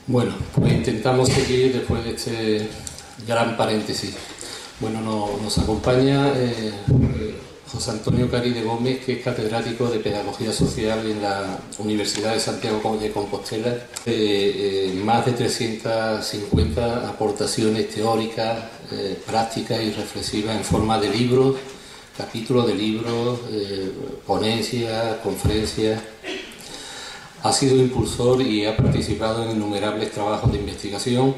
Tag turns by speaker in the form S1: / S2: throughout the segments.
S1: Bueno, pues intentamos seguir después de este gran paréntesis. Bueno, nos acompaña José Antonio Caride Gómez, que es catedrático de Pedagogía Social en la Universidad de Santiago de Compostela. Más de 350 aportaciones teóricas, prácticas y reflexivas en forma de libros, capítulos de libros, ponencias, conferencias. Ha sido impulsor y ha participado en innumerables trabajos de investigación,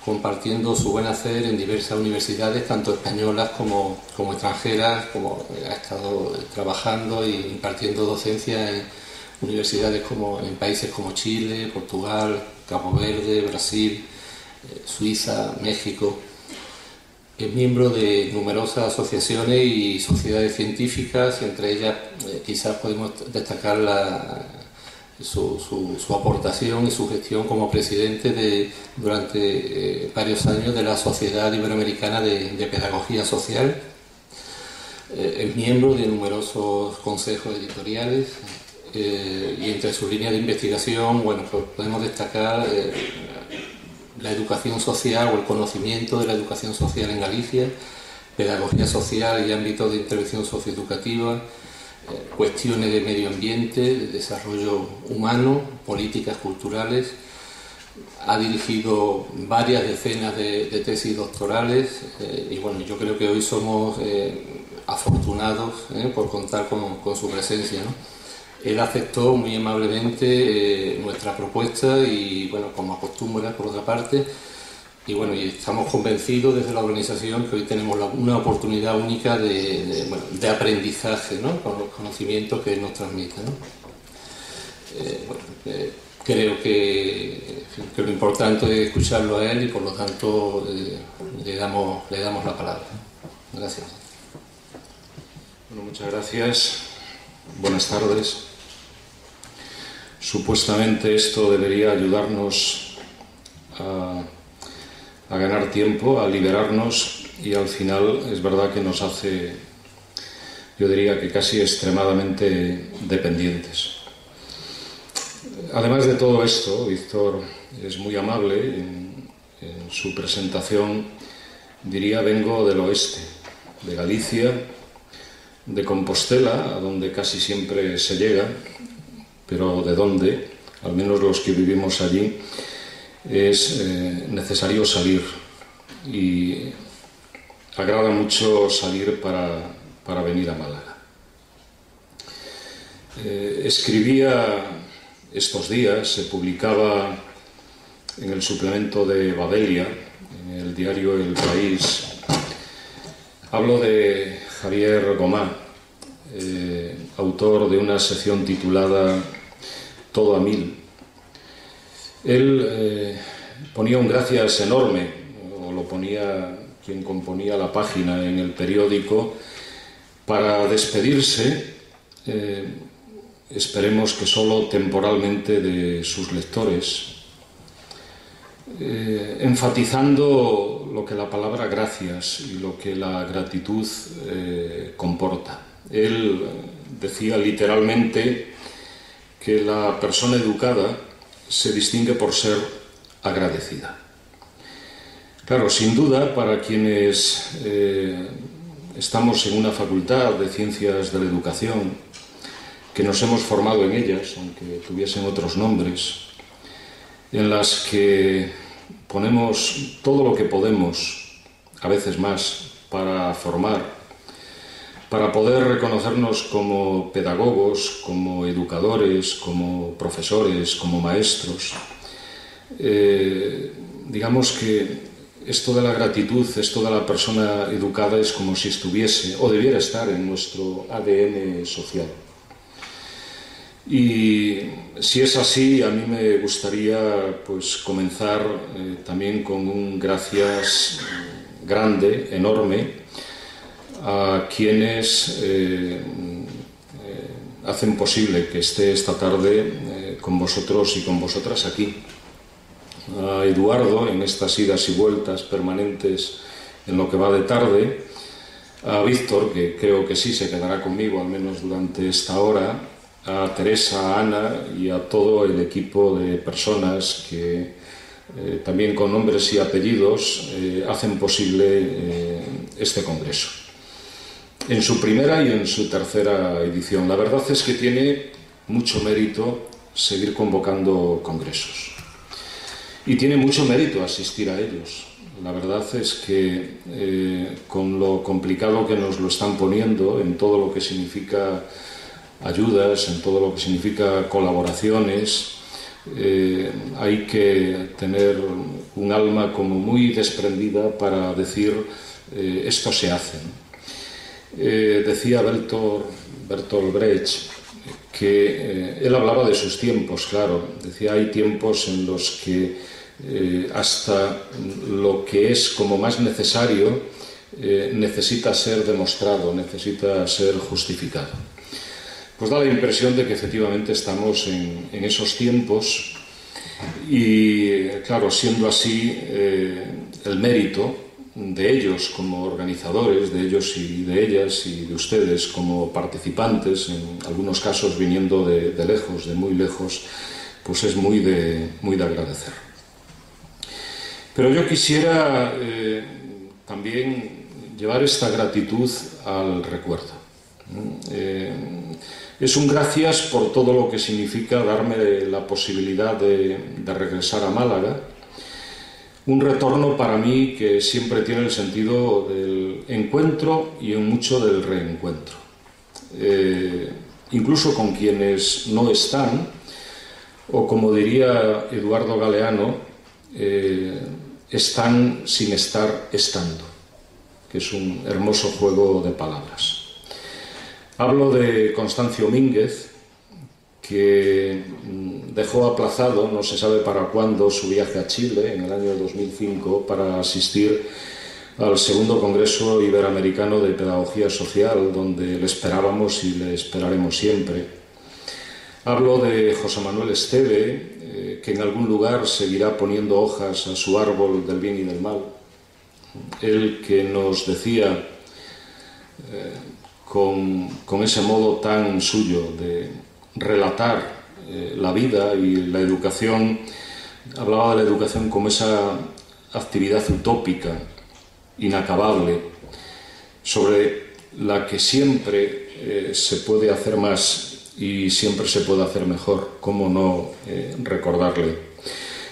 S1: compartiendo su buen hacer en diversas universidades, tanto españolas como extranjeras, como ha estado trabajando e impartiendo docencia en universidades en países como Chile, Portugal, Cabo Verde, Brasil, Suiza, México. Es miembro de numerosas asociaciones y sociedades científicas, entre ellas quizás podemos destacar su aportación y su gestión como presidente durante varios años de la Sociedad Iberoamericana de Pedagogía Social. Es miembro de numerosos consejos editoriales y entre sus líneas de investigación, bueno, pues podemos destacar la educación social o el conocimiento de la educación social en Galicia, pedagogía social y ámbitos de intervención socioeducativa, cuestiones de medio ambiente, de desarrollo humano, políticas culturales. Ha dirigido varias decenas de tesis doctorales y bueno, yo creo que hoy somos afortunados por contar con su presencia, ¿no? Él aceptó muy amablemente nuestra propuesta y bueno, como acostumbra por otra parte, y bueno, y estamos convencidos desde la organización que hoy tenemos una oportunidad única de aprendizaje, ¿no?, con los conocimientos que él nos transmite, ¿no? Creo que lo importante es escucharlo a él y por lo tanto le damos la palabra. Gracias.
S2: Bueno, muchas gracias. Buenas tardes. Supuestamente esto debería ayudarnos a ganar tiempo, a liberarnos, y al final es verdad que nos hace, yo diría que casi extremadamente dependientes. Además de todo esto, Víctor es muy amable en su presentación. Diría, vengo del oeste, de Galicia, de Compostela, a donde casi siempre se llega, pero de donde, al menos los que vivimos allí, es necesario salir, y agrada mucho salir para venir a Málaga. Escribía estos días, se publicaba en el suplemento de Babelia, en el diario El País. Hablo de Javier Gomá, autor de una sección titulada Todo a mil. Él ponía un gracias enorme, o lo ponía quien componía la página en el periódico, para despedirse, esperemos que solo temporalmente, de sus lectores, enfatizando lo que la palabra gracias y lo que la gratitud comporta. Él decía literalmente que la persona educada se distingue por ser agradecida. Claro, sin duda, para quienes estamos en una facultad de Ciencias de la Educación, que nos hemos formado en ellas, aunque tuviesen otros nombres, en las que ponemos todo lo que podemos, a veces más, para formar, para poder reconocernos como pedagogos, como educadores, como profesores, como maestros. Digamos que esto de la gratitud, esto de la persona educada, es como si estuviese o debiera estar en nuestro ADN social. Y si es así, a mí me gustaría pues comenzar también con un gracias grande, enorme, a quienes hacen posible que esté esta tarde con vosotros y con vosotras aquí. A Eduardo, en estas idas y vueltas permanentes en lo que va de tarde, a Víctor, que creo que sí se quedará conmigo al menos durante esta hora, a Teresa, a Ana y a todo el equipo de personas que también con nombres y apellidos, hacen posible este congreso. En su primera y en su tercera edición. La verdad es que tiene mucho mérito seguir convocando congresos. Y tiene mucho mérito asistir a ellos. La verdad es que con lo complicado que nos lo están poniendo en todo lo que significa ayudas, en todo lo que significa colaboraciones, hay que tener un alma como muy desprendida para decir esto se hace. Decía Bertolt Brecht que él hablaba de sus tiempos, claro, decía hay tiempos en los que hasta lo que es como más necesario necesita ser demostrado, necesita ser justificado. Pues da la impresión de que efectivamente estamos en esos tiempos y, claro, siendo así, el mérito de ellos como organizadores, de ellos y de ellas y de ustedes como participantes, en algunos casos viniendo de lejos, de muy lejos, pues es muy de agradecer. Pero yo quisiera también llevar esta gratitud al recuerdo. Es un gracias por todo lo que significa darme la posibilidad de regresar a Málaga. Un retorno para mí que siempre tiene el sentido del encuentro y en mucho del reencuentro. Incluso con quienes no están, o como diría Eduardo Galeano, están sin estar estando, que es un hermoso juego de palabras. Hablo de Constancio Mínguez, que dejó aplazado, no se sabe para cuándo, su viaje a Chile en el año 2005 para asistir al segundo Congreso Iberoamericano de Pedagogía Social, donde le esperábamos y le esperaremos siempre. Hablo de José Manuel Esteve, que en algún lugar seguirá poniendo hojas a su árbol del bien y del mal. Él que nos decía, con ese modo tan suyo de relatar la vida y la educación, hablaba de la educación como esa actividad utópica, inacabable, sobre la que siempre se puede hacer más y siempre se puede hacer mejor. ¿Cómo no recordarle?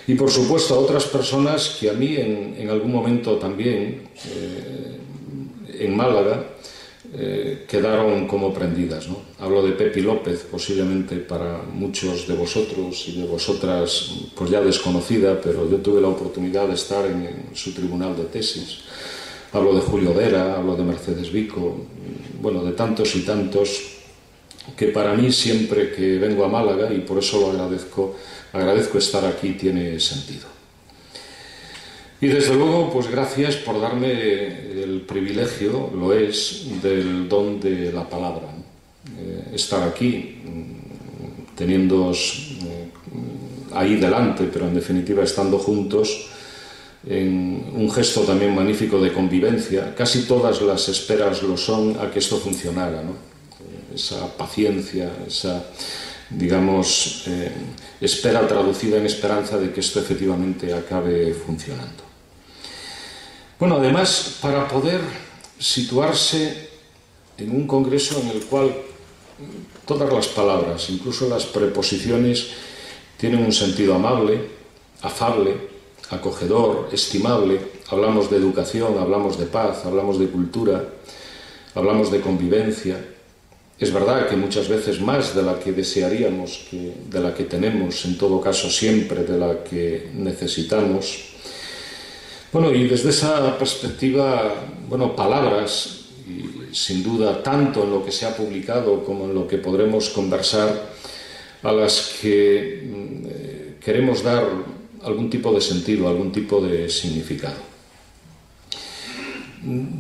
S2: Y por supuesto a otras personas que a mí en algún momento también en Málaga quedaron como prendidas, ¿no? Hablo de Pepi López, posiblemente para muchos de vosotros y de vosotras pues ya desconocida, pero yo tuve la oportunidad de estar en su tribunal de tesis. Hablo de Julio Vera, hablo de Mercedes Vico, bueno, de tantos y tantos que para mí siempre que vengo a Málaga, y por eso lo agradezco estar aquí, tiene sentido. Y desde luego, pues gracias por darme el privilegio, lo es, del don de la palabra. Estar aquí, teniéndoos ahí delante, pero en definitiva estando juntos, en un gesto también magnífico de convivencia. Casi todas las esperas lo son a que esto funcionara, ¿no? Esa paciencia, esa, digamos, espera traducida en esperanza de que esto efectivamente acabe funcionando. Bueno, además, para poder situarse en un congreso en el cual todas las palabras, incluso las preposiciones, tienen un sentido amable, afable, acogedor, estimable. Hablamos de educación, hablamos de paz, hablamos de cultura, hablamos de convivencia. Es verdad que muchas veces más de la que desearíamos, de la que tenemos, en todo caso siempre de la que necesitamos. Bueno, y desde esa perspectiva, bueno, palabras, y sin duda tanto en lo que se ha publicado como en lo que podremos conversar, a las que queremos dar algún tipo de sentido, algún tipo de significado.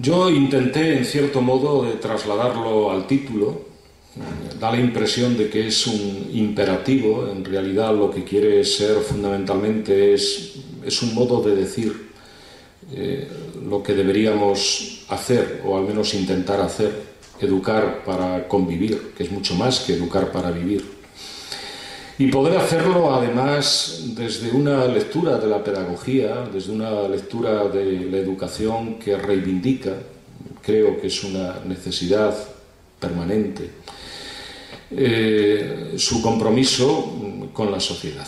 S2: Yo intenté, en cierto modo, de trasladarlo al título. Da la impresión de que es un imperativo. En realidad lo que quiere ser fundamentalmente es un modo de decir lo que deberíamos hacer, o al menos intentar hacer, educar para convivir, que es mucho más que educar para vivir. Y poder hacerlo además desde una lectura de la pedagogía, desde una lectura de la educación que reivindica, creo que es una necesidad permanente, su compromiso con la sociedad.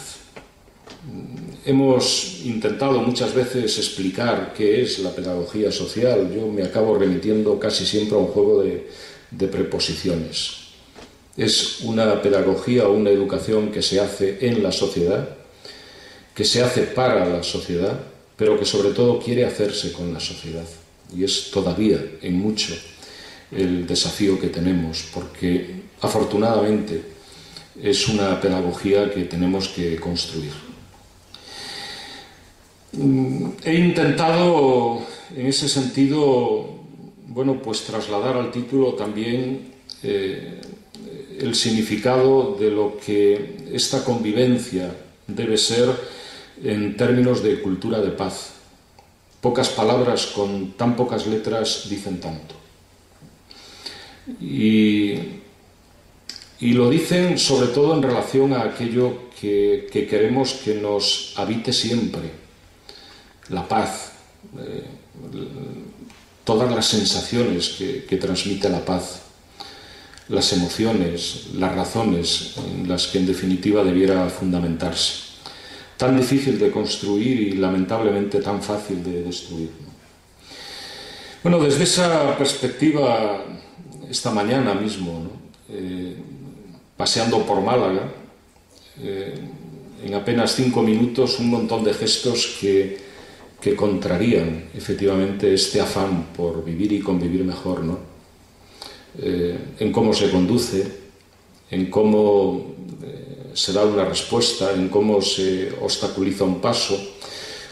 S2: Hemos intentado muchas veces explicar qué es la pedagogía social. Yo me acabo remitiendo casi siempre a un juego de preposiciones. Es una pedagogía o una educación que se hace en la sociedad, que se hace para la sociedad, pero que sobre todo quiere hacerse con la sociedad. Y es todavía en mucho el desafío que tenemos, porque afortunadamente es una pedagogía que tenemos que construir. He intentado en ese sentido, bueno, pues trasladar al título también el significado de lo que esta convivencia debe ser en términos de cultura de paz. Pocas palabras con tan pocas letras dicen tanto. Y lo dicen sobre todo en relación a aquello que queremos que nos habite siempre. La paz, todas las sensaciones que transmite la paz, las emociones, las razones en las que en definitiva debiera fundamentarse. Tan difícil de construir y lamentablemente tan fácil de destruir. Bueno, desde esa perspectiva, esta mañana mismo, ¿no? Paseando por Málaga, en apenas 5 minutos un montón de gestos que contrarían efectivamente este afán por vivir y convivir mejor, ¿no? En cómo se conduce, en cómo se da una respuesta, en cómo se obstaculiza un paso.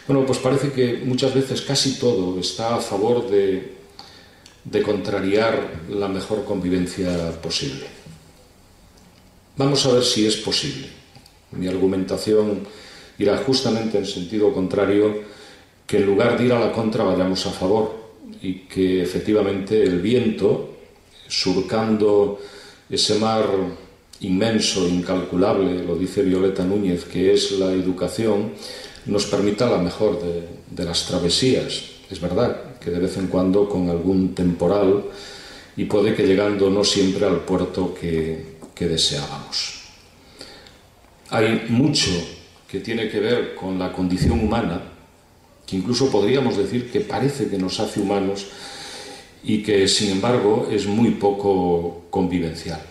S2: Bueno, pues parece que muchas veces casi todo está a favor de contrariar la mejor convivencia posible. Vamos a ver si es posible. Mi argumentación irá justamente en sentido contrario, que en lugar de ir a la contra vayamos a favor y que efectivamente el viento, surcando ese mar inmenso, incalculable, lo dice Violeta Núñez, que es la educación, nos permita la mejor de las travesías. Es verdad que de vez en cuando con algún temporal y puede que llegando no siempre al puerto que deseábamos. Hay mucho que tiene que ver con la condición humana, que incluso podríamos decir que parece que nos hace humanos y que sin embargo es muy poco convivencial.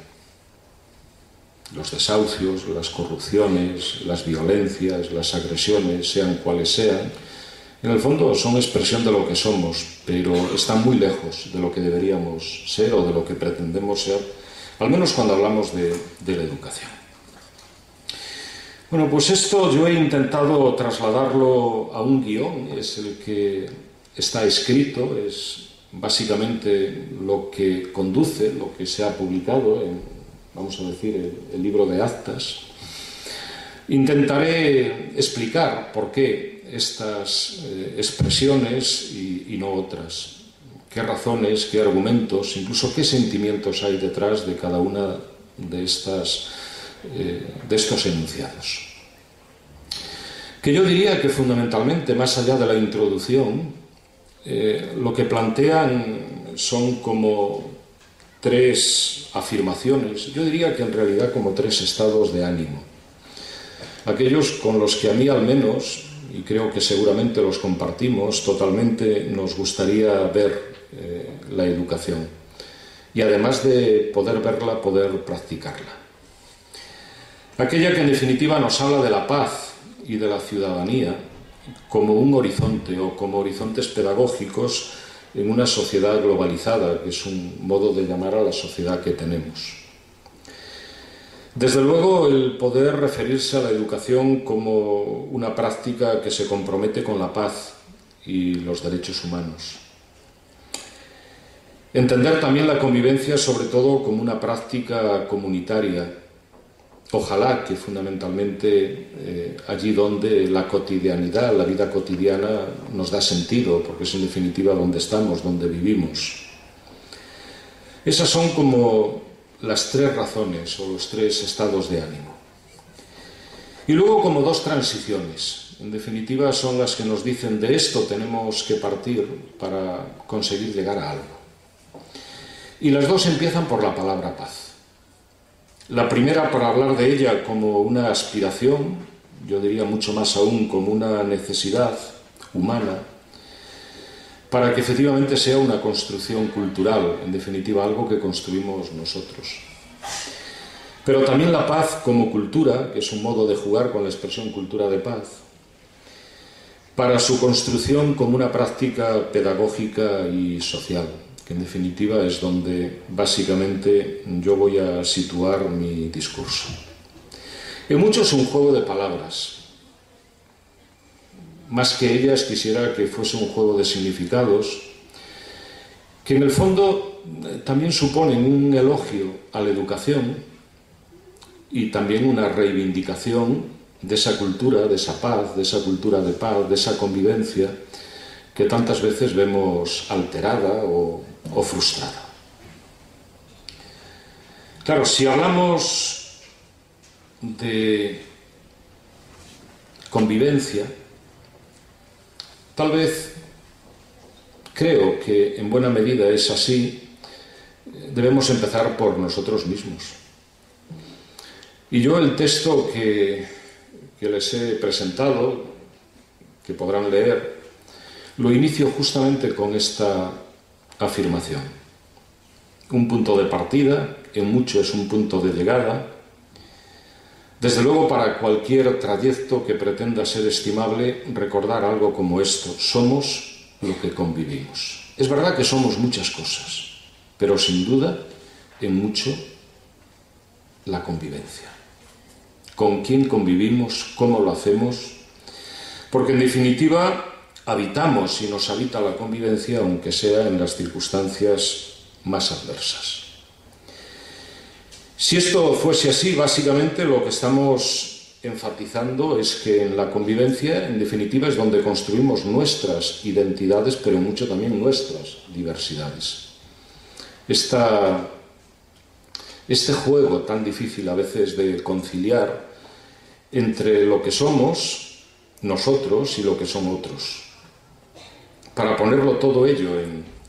S2: Los desahucios, las corrupciones, las violencias, las agresiones, sean cuales sean, en el fondo son expresión de lo que somos, pero están muy lejos de lo que deberíamos ser o de lo que pretendemos ser, al menos cuando hablamos de la educación. Bueno, pues esto yo he intentado trasladarlo a un guión, es el que está escrito, es básicamente lo que conduce, lo que se ha publicado en, vamos a decir, el libro de actas. Intentaré explicar por qué estas expresiones y no otras, qué razones, qué argumentos, incluso qué sentimientos hay detrás de cada una de estos enunciados. Que yo diría que fundamentalmente, más allá de la introducción, lo que plantean son como 3 afirmaciones, yo diría que en realidad como 3 estados de ánimo. Aquellos con los que a mí al menos, y creo que seguramente los compartimos totalmente, nos gustaría ver la educación. Y además de poder verla, poder practicarla. Aquella que en definitiva nos habla de la paz y de la ciudadanía como un horizonte o como horizontes pedagógicos en una sociedad globalizada, que es un modo de llamar a la sociedad que tenemos. Desde luego, el poder referirse a la educación como una práctica que se compromete con la paz y los derechos humanos. Entender también la convivencia sobre todo como una práctica comunitaria. Ojalá que fundamentalmente allí donde la cotidianidad, la vida cotidiana nos da sentido, porque es en definitiva donde estamos, donde vivimos. Esas son como las 3 razones o los 3 estados de ánimo. Y luego como dos transiciones. En definitiva son las que nos dicen de esto tenemos que partir para conseguir llegar a algo. Y las dos empiezan por la palabra paz. La primera para hablar de ella como una aspiración, yo diría mucho más aún como una necesidad humana, para que efectivamente sea una construcción cultural, en definitiva algo que construimos nosotros. Pero también la paz como cultura, que es un modo de jugar con la expresión cultura de paz, para su construcción como una práctica pedagógica y social, que en definitiva es donde básicamente yo voy a situar mi discurso. En mucho es un juego de palabras. Más que ellas quisiera que fuese un juego de significados, que en el fondo también suponen un elogio a la educación y también una reivindicación de esa cultura, de esa paz, de esa cultura de paz, de esa convivencia que tantas veces vemos alterada o frustrada. Claro, si hablamos de convivencia, tal vez creo que en buena medida es así, debemos empezar por nosotros mismos. Y yo el texto que les he presentado, que podrán leer, lo inicio justamente con esta afirmación. Un punto de partida, en mucho es un punto de llegada. Desde luego, para cualquier trayecto que pretenda ser estimable, recordar algo como esto: somos lo que convivimos. Es verdad que somos muchas cosas, pero sin duda, en mucho, la convivencia. Con quién convivimos, cómo lo hacemos, porque en definitiva habitamos y nos habita la convivencia, aunque sea en las circunstancias más adversas. Si esto fuese así, básicamente lo que estamos enfatizando es que en la convivencia, en definitiva, es donde construimos nuestras identidades, pero mucho también nuestras diversidades. Este juego tan difícil a veces de conciliar entre lo que somos nosotros y lo que son otros, para ponerlo todo ello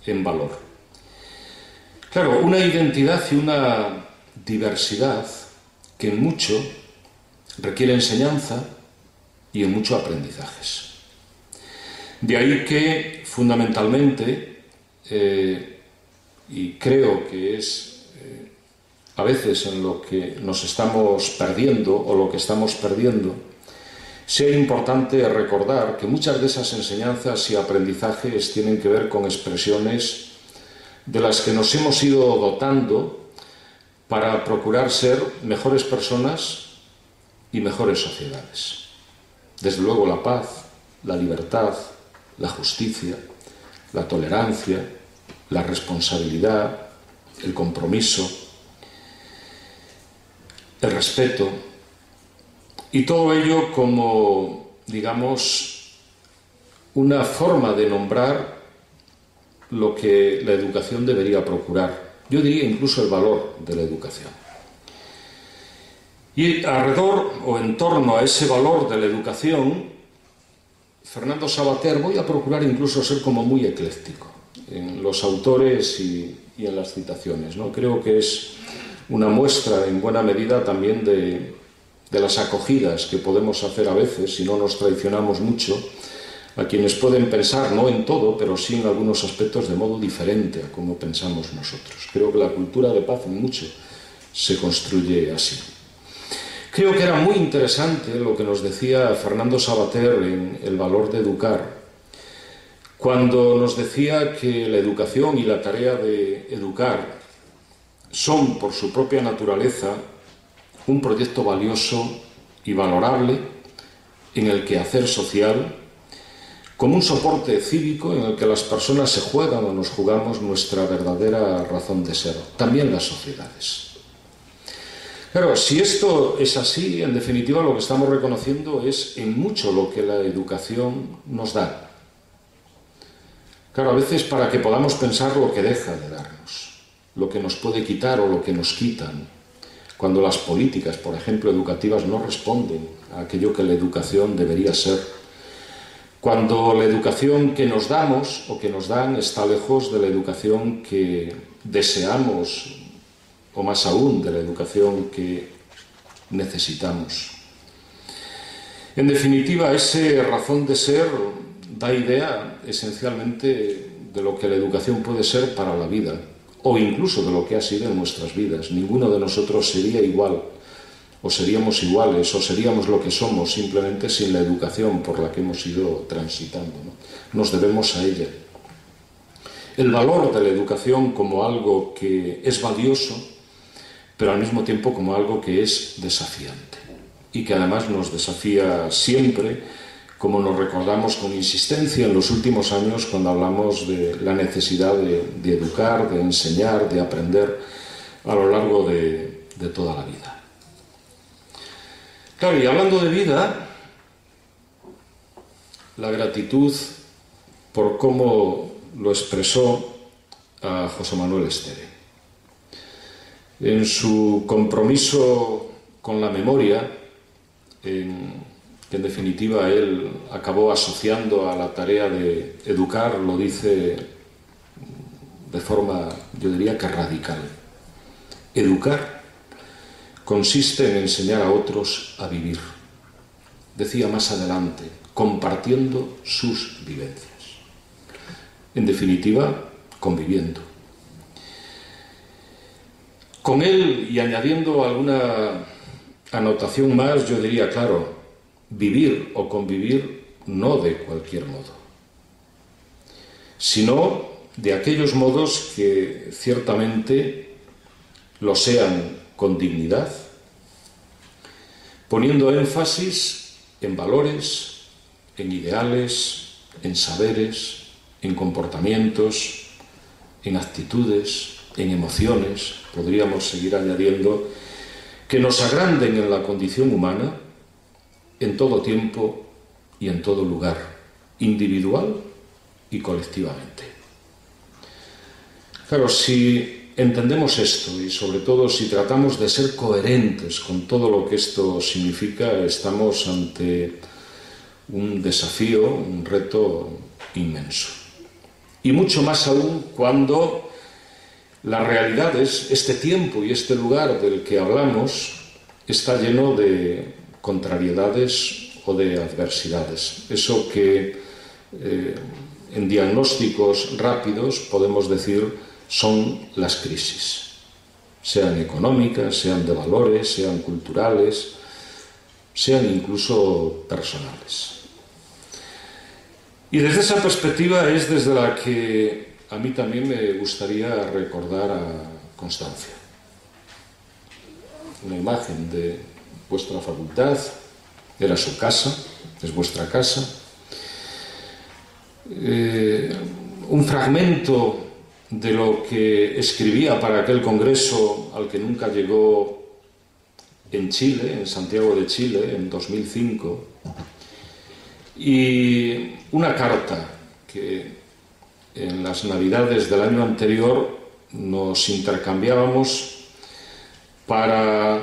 S2: en valor. Claro, una identidad y una diversidad que en mucho requiere enseñanza y en mucho aprendizajes. De ahí que fundamentalmente, y creo que es a veces en lo que nos estamos perdiendo o lo que estamos perdiendo, sea importante recordar que muchas de esas enseñanzas y aprendizajes tienen que ver con expresiones de las que nos hemos ido dotando para procurar ser mejores personas y mejores sociedades. Desde luego la paz, la libertad, la justicia, la tolerancia, la responsabilidad, el compromiso, el respeto, y todo ello como, digamos, una forma de nombrar lo que la educación debería procurar. Yo diría incluso el valor de la educación. Y alrededor o en torno a ese valor de la educación, Fernando Savater, voy a procurar incluso ser como muy ecléctico en los autores y en las citaciones, ¿no? Creo que es una muestra en buena medida también de las acogidas que podemos hacer a veces, si no nos traicionamos mucho, a quienes pueden pensar, no en todo, pero sí en algunos aspectos de modo diferente a como pensamos nosotros. Creo que la cultura de paz en mucho se construye así. Creo que era muy interesante lo que nos decía Fernando Savater en El valor de educar, cuando nos decía que la educación y la tarea de educar son, por su propia naturaleza, un proyecto valioso y valorable en el quehacer social, como un soporte cívico en el que las personas se juegan o nos jugamos nuestra verdadera razón de ser, también las sociedades. Claro, si esto es así, en definitiva lo que estamos reconociendo es en mucho lo que la educación nos da. Claro, a veces para que podamos pensar lo que deja de darnos, lo que nos puede quitar o lo que nos quitan, cuando las políticas, por ejemplo, educativas no responden a aquello que la educación debería ser. Cuando la educación que nos damos o que nos dan está lejos de la educación que deseamos, o más aún de la educación que necesitamos. En definitiva, esa razón de ser da idea esencialmente de lo que la educación puede ser para la vida, o incluso de lo que ha sido en nuestras vidas. Ninguno de nosotros sería igual, o seríamos iguales, o seríamos lo que somos simplemente sin la educación por la que hemos ido transitando, ¿no? Nos debemos a ella. El valor de la educación como algo que es valioso, pero al mismo tiempo como algo que es desafiante, y que además nos desafía siempre, como nos recordamos con insistencia en los últimos años cuando hablamos de la necesidad de educar, de enseñar, de aprender a lo largo de toda la vida. Claro, y hablando de vida, la gratitud por cómo lo expresó a José Manuel Estere. En su compromiso con la memoria, que en definitiva él acabó asociando a la tarea de educar, lo dice de forma, yo diría que radical. Educar consiste en enseñar a otros a vivir. Decía más adelante, compartiendo sus vivencias. En definitiva, conviviendo. Con él, y añadiendo alguna anotación más, yo diría, claro, vivir o convivir no de cualquier modo, sino de aquellos modos que ciertamente lo sean con dignidad, poniendo énfasis en valores, en ideales, en saberes, en comportamientos, en actitudes, en emociones, podríamos seguir añadiendo, que nos agranden en la condición humana en todo tiempo y en todo lugar, individual y colectivamente. Claro, si entendemos esto y sobre todo si tratamos de ser coherentes con todo lo que esto significa, estamos ante un desafío, un reto inmenso. Y mucho más aún cuando la realidad es este tiempo y este lugar del que hablamos está lleno de contrariedades o de adversidades. Eso que en diagnósticos rápidos podemos decir son las crisis, sean económicas, sean de valores, sean culturales, sean incluso personales. Y desde esa perspectiva es desde la que a mí también me gustaría recordar a Constancia. Una imagen de vuestra facultad, era su casa, es vuestra casa. Un fragmento de lo que escribía para aquel congreso al que nunca llegó en Chile, en Santiago de Chile, en 2005, y una carta que en las Navidades del año anterior nos intercambiábamos para,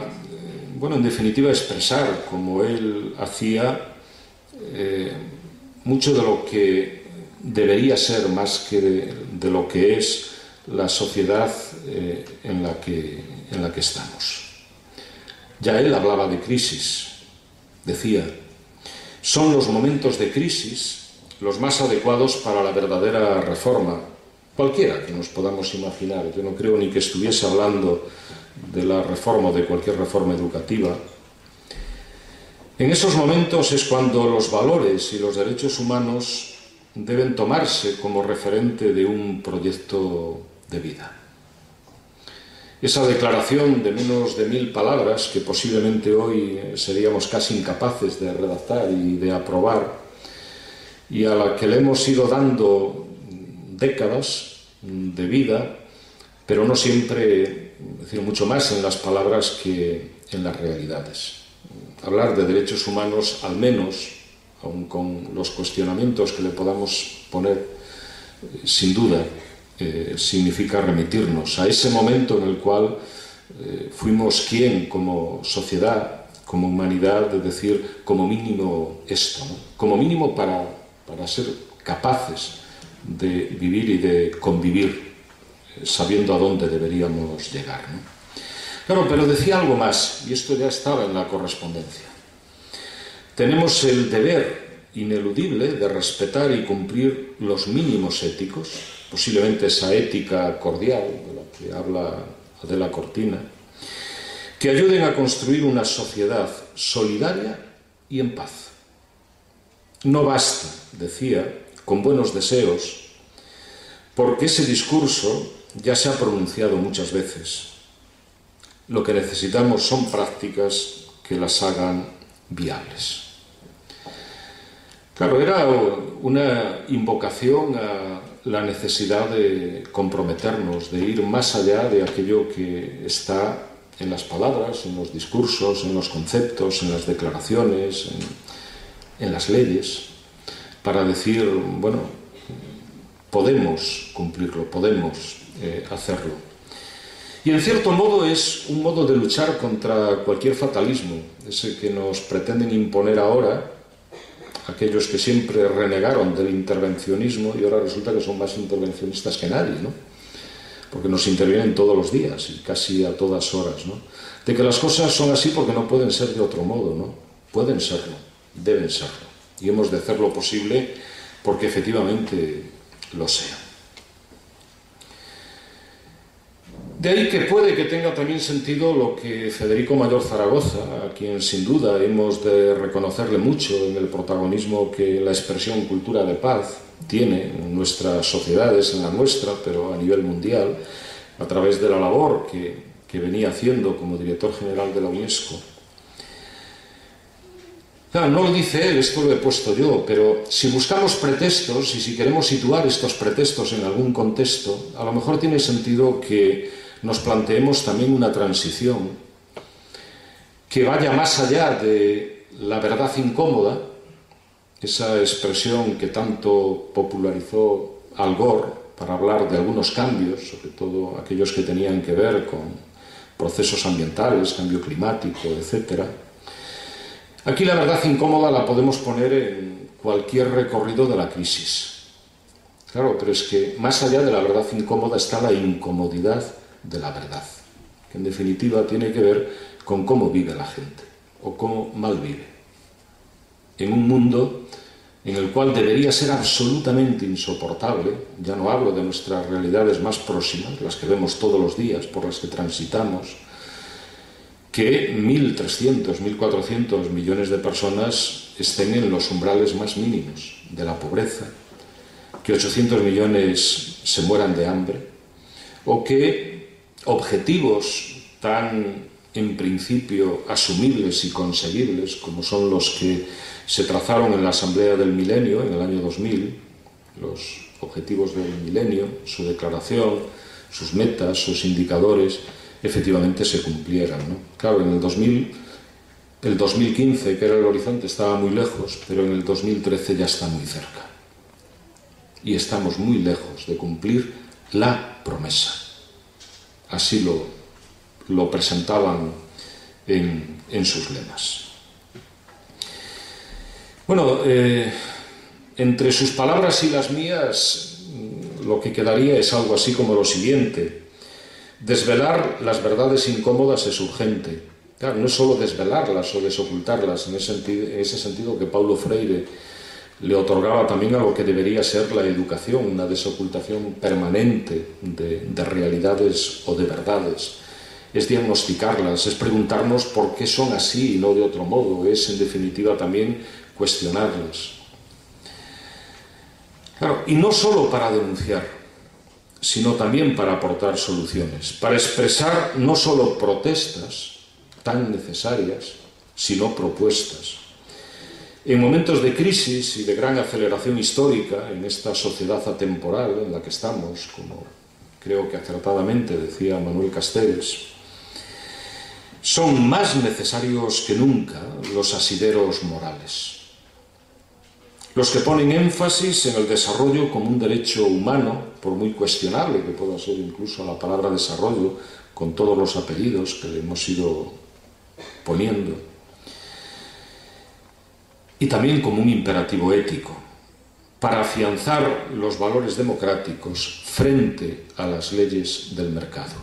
S2: bueno, en definitiva, expresar, como él hacía, mucho de lo que debería ser más que de lo que es la sociedad en la que estamos. Ya él hablaba de crisis, decía, son los momentos de crisis los más adecuados para la verdadera reforma, cualquiera que nos podamos imaginar. Yo no creo ni que estuviese hablando de la reforma o de cualquier reforma educativa. En esos momentos es cuando los valores y los derechos humanos deben tomarse como referente de un proyecto de vida. Esa declaración de menos de 1000 palabras, que posiblemente hoy seríamos casi incapaces de redactar y de aprobar, y a la que le hemos ido dando décadas de vida, pero no siempre, es decir, mucho más en las palabras que en las realidades. Hablar de derechos humanos, al menos, aun con los cuestionamientos que le podamos poner, sin duda, significa remitirnos a ese momento en el cual fuimos quien, como sociedad, como humanidad, de decir como mínimo esto, ¿no? Como mínimo para ser capaces de vivir y de convivir, sabiendo a dónde deberíamos llegar, ¿no? Claro, pero decía algo más, y esto ya estaba en la correspondencia. Tenemos el deber ineludible de respetar y cumplir los mínimos éticos, posiblemente esa ética cordial de la que habla Adela Cortina, que ayuden a construir una sociedad solidaria y en paz. No basta, decía, con buenos deseos, porque ese discurso ya se ha pronunciado muchas veces. Lo que necesitamos son prácticas que las hagan viables. Claro, era una invocación a la necesidad de comprometernos, de ir más allá de aquello que está en las palabras, en los discursos, en los conceptos, en las declaraciones, en las leyes, para decir, bueno, podemos cumplirlo, podemos hacerlo. Y en cierto modo es un modo de luchar contra cualquier fatalismo, ese que nos pretenden imponer ahora aquellos que siempre renegaron del intervencionismo y ahora resulta que son más intervencionistas que nadie, ¿no? Porque nos intervienen todos los días y casi a todas horas, ¿no? De que las cosas son así porque no pueden ser de otro modo, ¿no? Pueden serlo, deben serlo. Y hemos de hacer lo posible porque efectivamente lo sea. De ahí que puede que tenga también sentido lo que Federico Mayor Zaragoza, a quien sin duda hemos de reconocerle mucho en el protagonismo que la expresión cultura de paz tiene en nuestras sociedades, en la nuestra, pero a nivel mundial, a través de la labor que venía haciendo como director general de la UNESCO. Claro, no lo dice él, esto lo he puesto yo, pero si buscamos pretextos y si queremos situar estos pretextos en algún contexto, a lo mejor tiene sentido que nos planteemos también una transición que vaya más allá de la verdad incómoda, esa expresión que tanto popularizó Al Gore para hablar de algunos cambios, sobre todo aquellos que tenían que ver con procesos ambientales, cambio climático, etc. Aquí la verdad incómoda la podemos poner en cualquier recorrido de la crisis. Claro, pero es que más allá de la verdad incómoda está la incomodidad de la verdad, que en definitiva tiene que ver con cómo vive la gente o cómo mal vive. En un mundo en el cual debería ser absolutamente insoportable, ya no hablo de nuestras realidades más próximas, las que vemos todos los días, por las que transitamos, que 1.300, 1.400 millones de personas estén en los umbrales más mínimos de la pobreza, que 800 millones se mueran de hambre, o que objetivos tan en principio asumibles y conseguibles como son los que se trazaron en la Asamblea del Milenio en el año 2000, los objetivos del milenio, su declaración, sus metas, sus indicadores, efectivamente se cumplieran, ¿no? Claro, en el 2015, que era el horizonte, estaba muy lejos, pero en el 2013 ya está muy cerca. Y estamos muy lejos de cumplir la promesa. Así lo presentaban en sus lemas. Bueno, entre sus palabras y las mías, lo que quedaría es algo así como lo siguiente. Desvelar las verdades incómodas es urgente. Claro, no es solo desvelarlas o desocultarlas, en ese sentido que Paulo Freire le otorgaba también a lo que debería ser la educación, una desocultación permanente de realidades o de verdades. Es diagnosticarlas, es preguntarnos por qué son así y no de otro modo, es en definitiva también cuestionarlas. Claro, y no solo para denunciar, sino también para aportar soluciones, para expresar no solo protestas tan necesarias, sino propuestas. En momentos de crisis y de gran aceleración histórica, en esta sociedad atemporal en la que estamos, como creo que acertadamente decía Manuel Castells, son más necesarios que nunca los asideros morales. Los que ponen énfasis en el desarrollo como un derecho humano, por muy cuestionable que pueda ser incluso la palabra desarrollo, con todos los apellidos que le hemos ido poniendo, y también como un imperativo ético, para afianzar los valores democráticos frente a las leyes del mercado.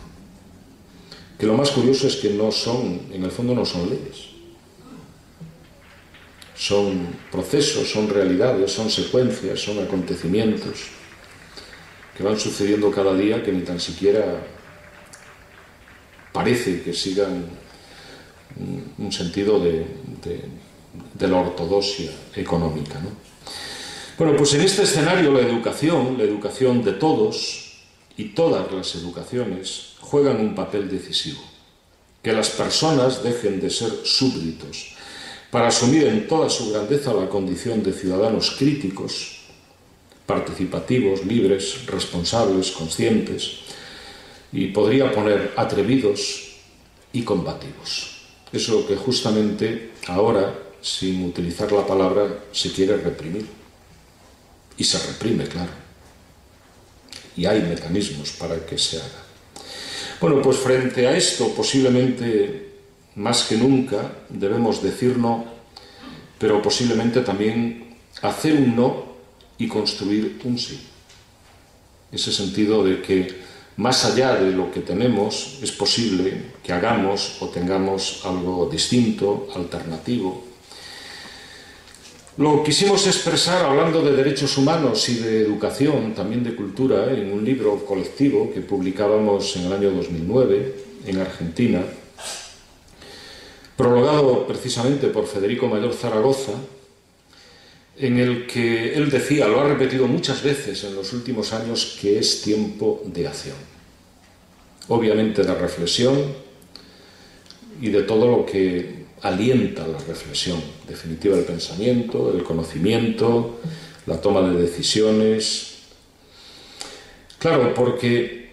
S2: Que lo más curioso es que no son, en el fondo no son leyes. Son procesos, son realidades, son secuencias, son acontecimientos que van sucediendo cada día que ni tan siquiera parece que sigan un sentido de la ortodoxia económica, ¿no? Bueno, pues en este escenario la educación de todos y todas las educaciones juegan un papel decisivo. Que las personas dejen de ser súbditos para asumir en toda su grandeza la condición de ciudadanos críticos, participativos, libres, responsables, conscientes, y podría poner atrevidos y combativos. Eso que justamente ahora, sin utilizar la palabra, se quiere reprimir. Y se reprime, claro. Y hay mecanismos para que se haga. Bueno, pues frente a esto, posiblemente más que nunca, debemos decir no, pero posiblemente también hacer un no y construir un sí. Ese sentido de que más allá de lo que tenemos, es posible que hagamos o tengamos algo distinto, alternativo. Lo quisimos expresar hablando de derechos humanos y de educación, también de cultura, en un libro colectivo que publicábamos en el año 2009 en Argentina, prologado precisamente por Federico Mayor Zaragoza, en el que él decía, lo ha repetido muchas veces en los últimos años, que es tiempo de acción. Obviamente de reflexión y de todo lo que alienta la reflexión, en definitiva el pensamiento, el conocimiento, la toma de decisiones. Claro, porque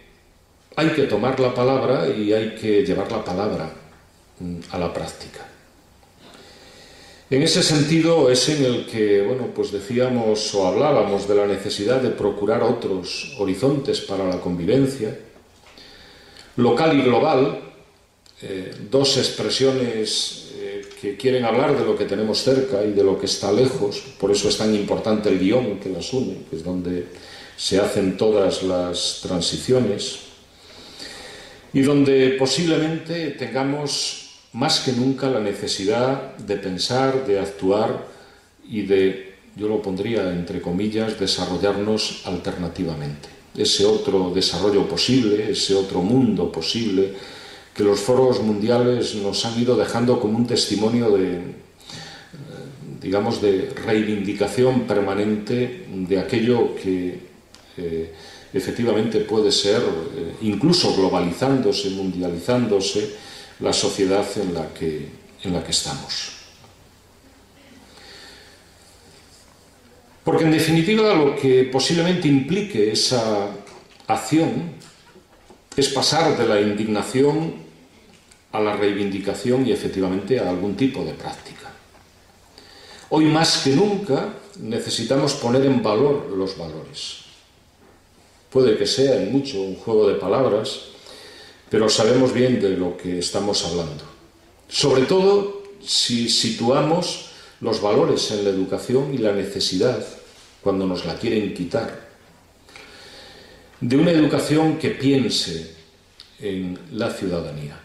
S2: hay que tomar la palabra y hay que llevar la palabra a la práctica. En ese sentido es en el que, bueno, pues decíamos o hablábamos de la necesidad de procurar otros horizontes para la convivencia, local y global, dos expresiones que quieren hablar de lo que tenemos cerca y de lo que está lejos. Por eso es tan importante el guión que las une, que es donde se hacen todas las transiciones y donde posiblemente tengamos más que nunca la necesidad de pensar, de actuar y de, yo lo pondría entre comillas, desarrollarnos alternativamente. Ese otro desarrollo posible, ese otro mundo posible, que los foros mundiales nos han ido dejando como un testimonio de, digamos, de reivindicación permanente de aquello que efectivamente puede ser, incluso globalizándose, mundializándose, la sociedad en la que estamos. Porque en definitiva lo que posiblemente implique esa acción es pasar de la indignación a la reivindicación y efectivamente a algún tipo de práctica. Hoy más que nunca necesitamos poner en valor los valores. Puede que sea en mucho un juego de palabras, pero sabemos bien de lo que estamos hablando. Sobre todo si situamos los valores en la educación y la necesidad, cuando nos la quieren quitar, de una educación que piense en la ciudadanía,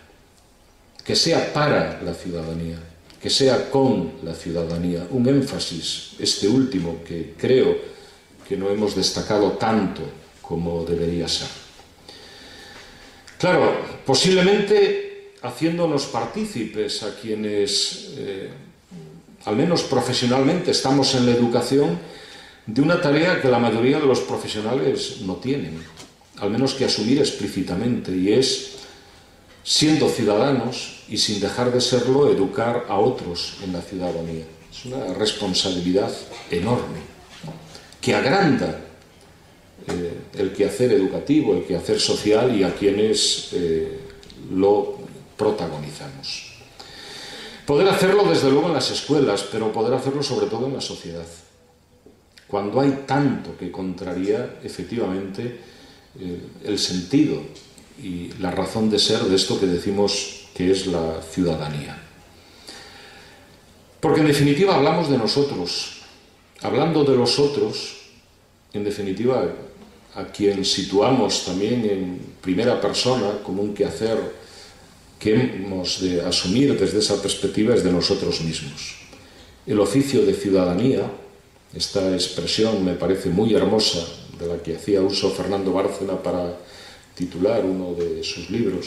S2: que sea para la ciudadanía, que sea con la ciudadanía. Un énfasis, este último, que creo que no hemos destacado tanto como debería ser. Claro, posiblemente haciéndonos partícipes a quienes, al menos profesionalmente, estamos en la educación, de una tarea que la mayoría de los profesionales no tienen, al menos que asumir explícitamente, y es, siendo ciudadanos y sin dejar de serlo, educar a otros en la ciudadanía. Es una responsabilidad enorme, que agranda el quehacer educativo, el quehacer social y a quienes lo protagonizamos. Poder hacerlo desde luego en las escuelas, pero poder hacerlo sobre todo en la sociedad. Cuando hay tanto que contraría efectivamente el sentido y la razón de ser de esto que decimos que es la ciudadanía. Porque en definitiva hablamos de nosotros. Hablando de los otros, en definitiva, a quien situamos también en primera persona como un quehacer que hemos de asumir desde esa perspectiva es de nosotros mismos. El oficio de ciudadanía, esta expresión me parece muy hermosa, de la que hacía uso Fernando Bárcena para titular uno de sus libros,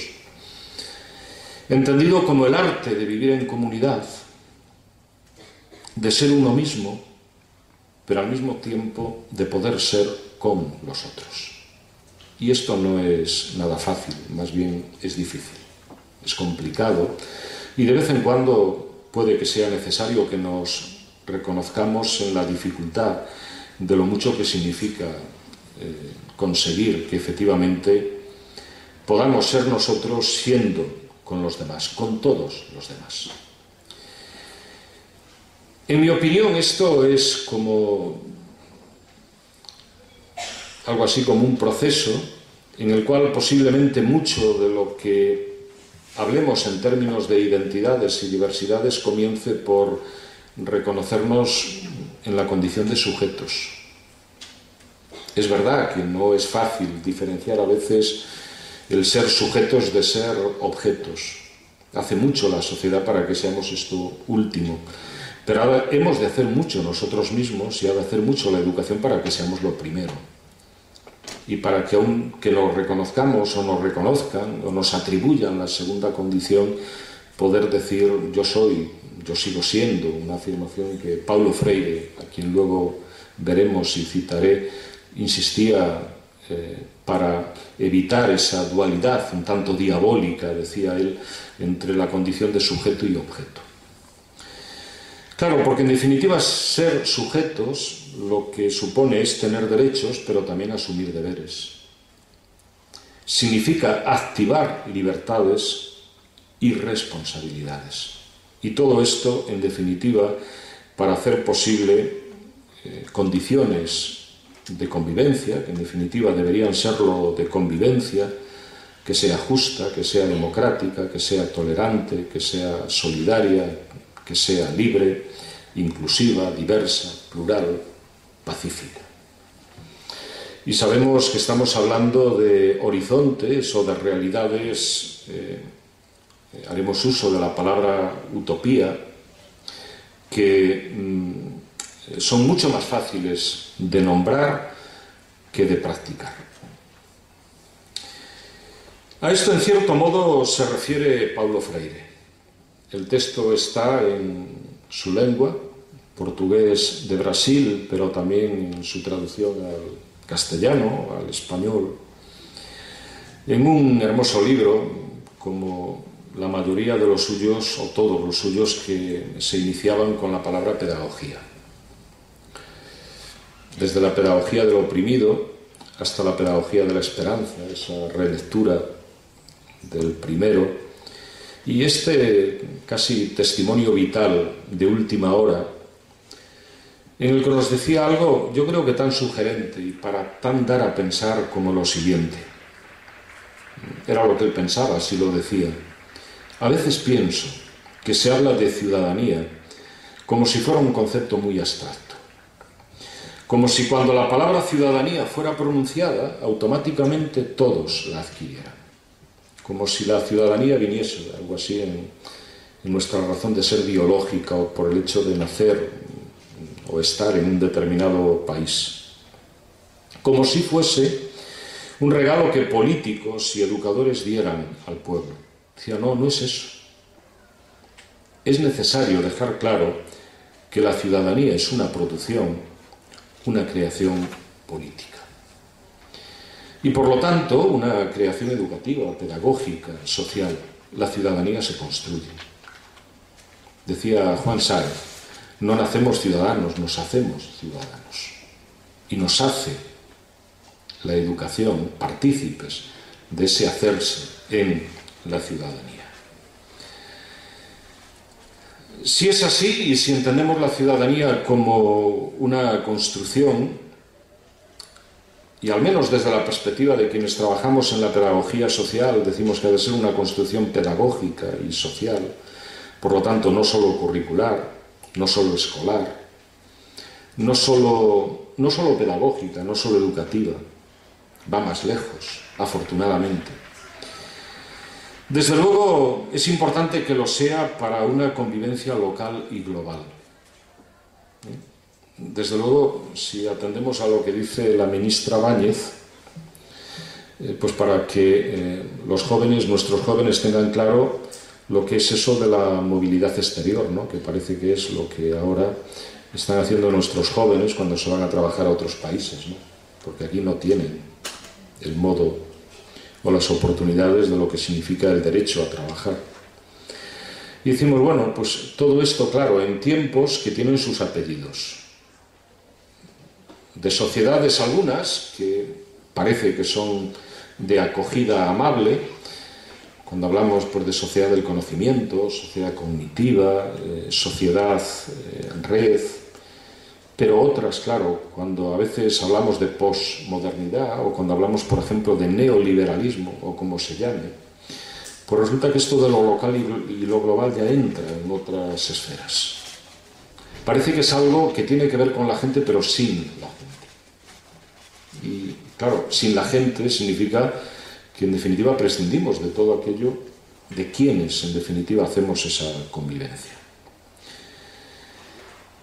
S2: entendido como el arte de vivir en comunidad, de ser uno mismo, pero al mismo tiempo de poder ser con los otros. Y esto no es nada fácil, más bien es difícil, es complicado, y de vez en cuando puede que sea necesario que nos reconozcamos en la dificultad de lo mucho que significa conseguir que efectivamente podamos ser nosotros siendo con los demás, con todos los demás. En mi opinión, esto es como algo así como un proceso en el cual posiblemente mucho de lo que hablemos en términos de identidades y diversidades comience por reconocernos en la condición de sujetos. Es verdad que no es fácil diferenciar a veces el ser sujetos de ser objetos. Hace mucho la sociedad para que seamos esto último. Pero ahora hemos de hacer mucho nosotros mismos y ha de hacer mucho la educación para que seamos lo primero. Y para que aunque nos reconozcamos o nos reconozcan o nos atribuyan la segunda condición, poder decir yo soy, yo sigo siendo, una afirmación que Paulo Freire, a quien luego veremos y citaré, insistía para evitar esa dualidad un tanto diabólica, decía él, entre la condición de sujeto y objeto. Claro, porque en definitiva ser sujetos lo que supone es tener derechos, pero también asumir deberes. Significa activar libertades y responsabilidades. Y todo esto, en definitiva, para hacer posible condiciones de convivencia, que en definitiva deberían serlo de convivencia, que sea justa, que sea democrática, que sea tolerante, que sea solidaria, que sea libre, inclusiva, diversa, plural, pacífica. Y sabemos que estamos hablando de horizontes o de realidades, haremos uso de la palabra utopía, que son mucho más fáciles de nombrar que de practicar. A esto, en cierto modo, se refiere Paulo Freire. El texto está en su lengua, portugués de Brasil, pero también en su traducción al castellano, al español, en un hermoso libro, como la mayoría de los suyos, o todos los suyos, que se iniciaban con la palabra pedagogía. Desde la pedagogía del oprimido hasta la pedagogía de la esperanza, esa relectura del primero, y este casi testimonio vital de última hora, en el que nos decía algo, yo creo que tan sugerente y para tan dar a pensar como lo siguiente. Era lo que él pensaba, así lo decía. A veces pienso que se habla de ciudadanía como si fuera un concepto muy abstracto. Como si cuando la palabra ciudadanía fuera pronunciada, automáticamente todos la adquirieran. Como si la ciudadanía viniese, algo así, en nuestra razón de ser biológica o por el hecho de nacer o estar en un determinado país. Como si fuese un regalo que políticos y educadores dieran al pueblo. Decía, no, no es eso. Es necesario dejar claro que la ciudadanía es una producción, una creación política. Y por lo tanto, una creación educativa, pedagógica, social. La ciudadanía se construye. Decía Juan Sáenz, no nacemos ciudadanos, nos hacemos ciudadanos. Y nos hace la educación partícipes de ese hacerse en la ciudadanía. Si es así, y si entendemos la ciudadanía como una construcción, y al menos desde la perspectiva de quienes trabajamos en la pedagogía social, decimos que ha de ser una construcción pedagógica y social, por lo tanto no solo curricular, no solo escolar, no solo pedagógica, no solo educativa, va más lejos, afortunadamente. Desde luego es importante que lo sea para una convivencia local y global. Desde luego, si atendemos a lo que dice la ministra Báñez, pues para que los jóvenes, nuestros jóvenes, tengan claro lo que es eso de la movilidad exterior, ¿no? Que parece que es lo que ahora están haciendo nuestros jóvenes cuando se van a trabajar a otros países, ¿no? Porque aquí no tienen el modo o las oportunidades de lo que significa el derecho a trabajar. Y decimos, bueno, pues todo esto, claro, en tiempos que tienen sus apellidos. De sociedades algunas, que parece que son de acogida amable, cuando hablamos pues, de sociedad del conocimiento, sociedad cognitiva, sociedad en red, pero otras, claro, cuando a veces hablamos de posmodernidad o cuando hablamos, por ejemplo, de neoliberalismo o como se llame, pues resulta que esto de lo local y lo global ya entra en otras esferas. Parece que es algo que tiene que ver con la gente, pero sin la gente. Y claro, sin la gente significa que en definitiva prescindimos de todo aquello de quienes en definitiva hacemos esa convivencia.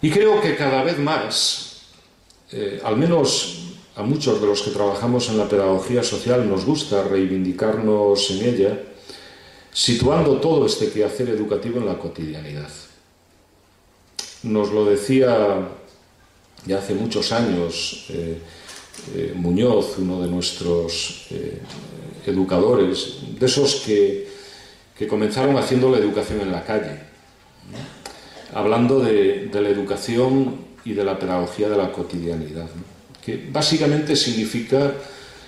S2: Y creo que cada vez más, al menos a muchos de los que trabajamos en la pedagogía social nos gusta reivindicarnos en ella, situando todo este quehacer educativo en la cotidianidad. Nos lo decía ya hace muchos años Muñoz, uno de nuestros educadores, de esos que comenzaron haciendo la educación en la calle, ¿no? Hablando de la educación y de la pedagogía de la cotidianidad, ¿no? Que básicamente significa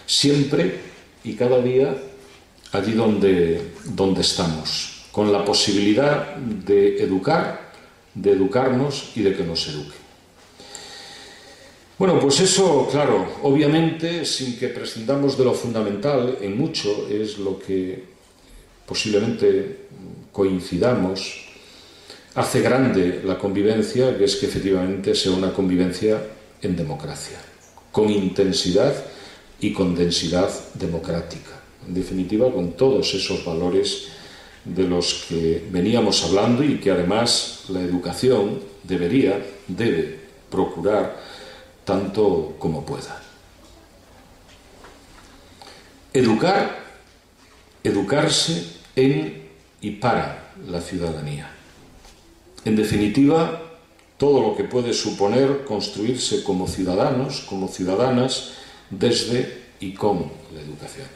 S2: siempre y cada día allí donde estamos, con la posibilidad de educar, de educarnos y de que nos eduquen. Bueno, pues eso, claro, obviamente, sin que prescindamos de lo fundamental, en mucho es lo que posiblemente coincidamos, hace grande la convivencia, que es que efectivamente sea una convivencia en democracia, con intensidad y con densidad democrática. En definitiva, con todos esos valores de los que veníamos hablando y que además la educación debe procurar tanto como pueda. Educarse en y para la ciudadanía. En definitiva, todo lo que puede suponer construirse como ciudadanos, como ciudadanas, desde y con la educación.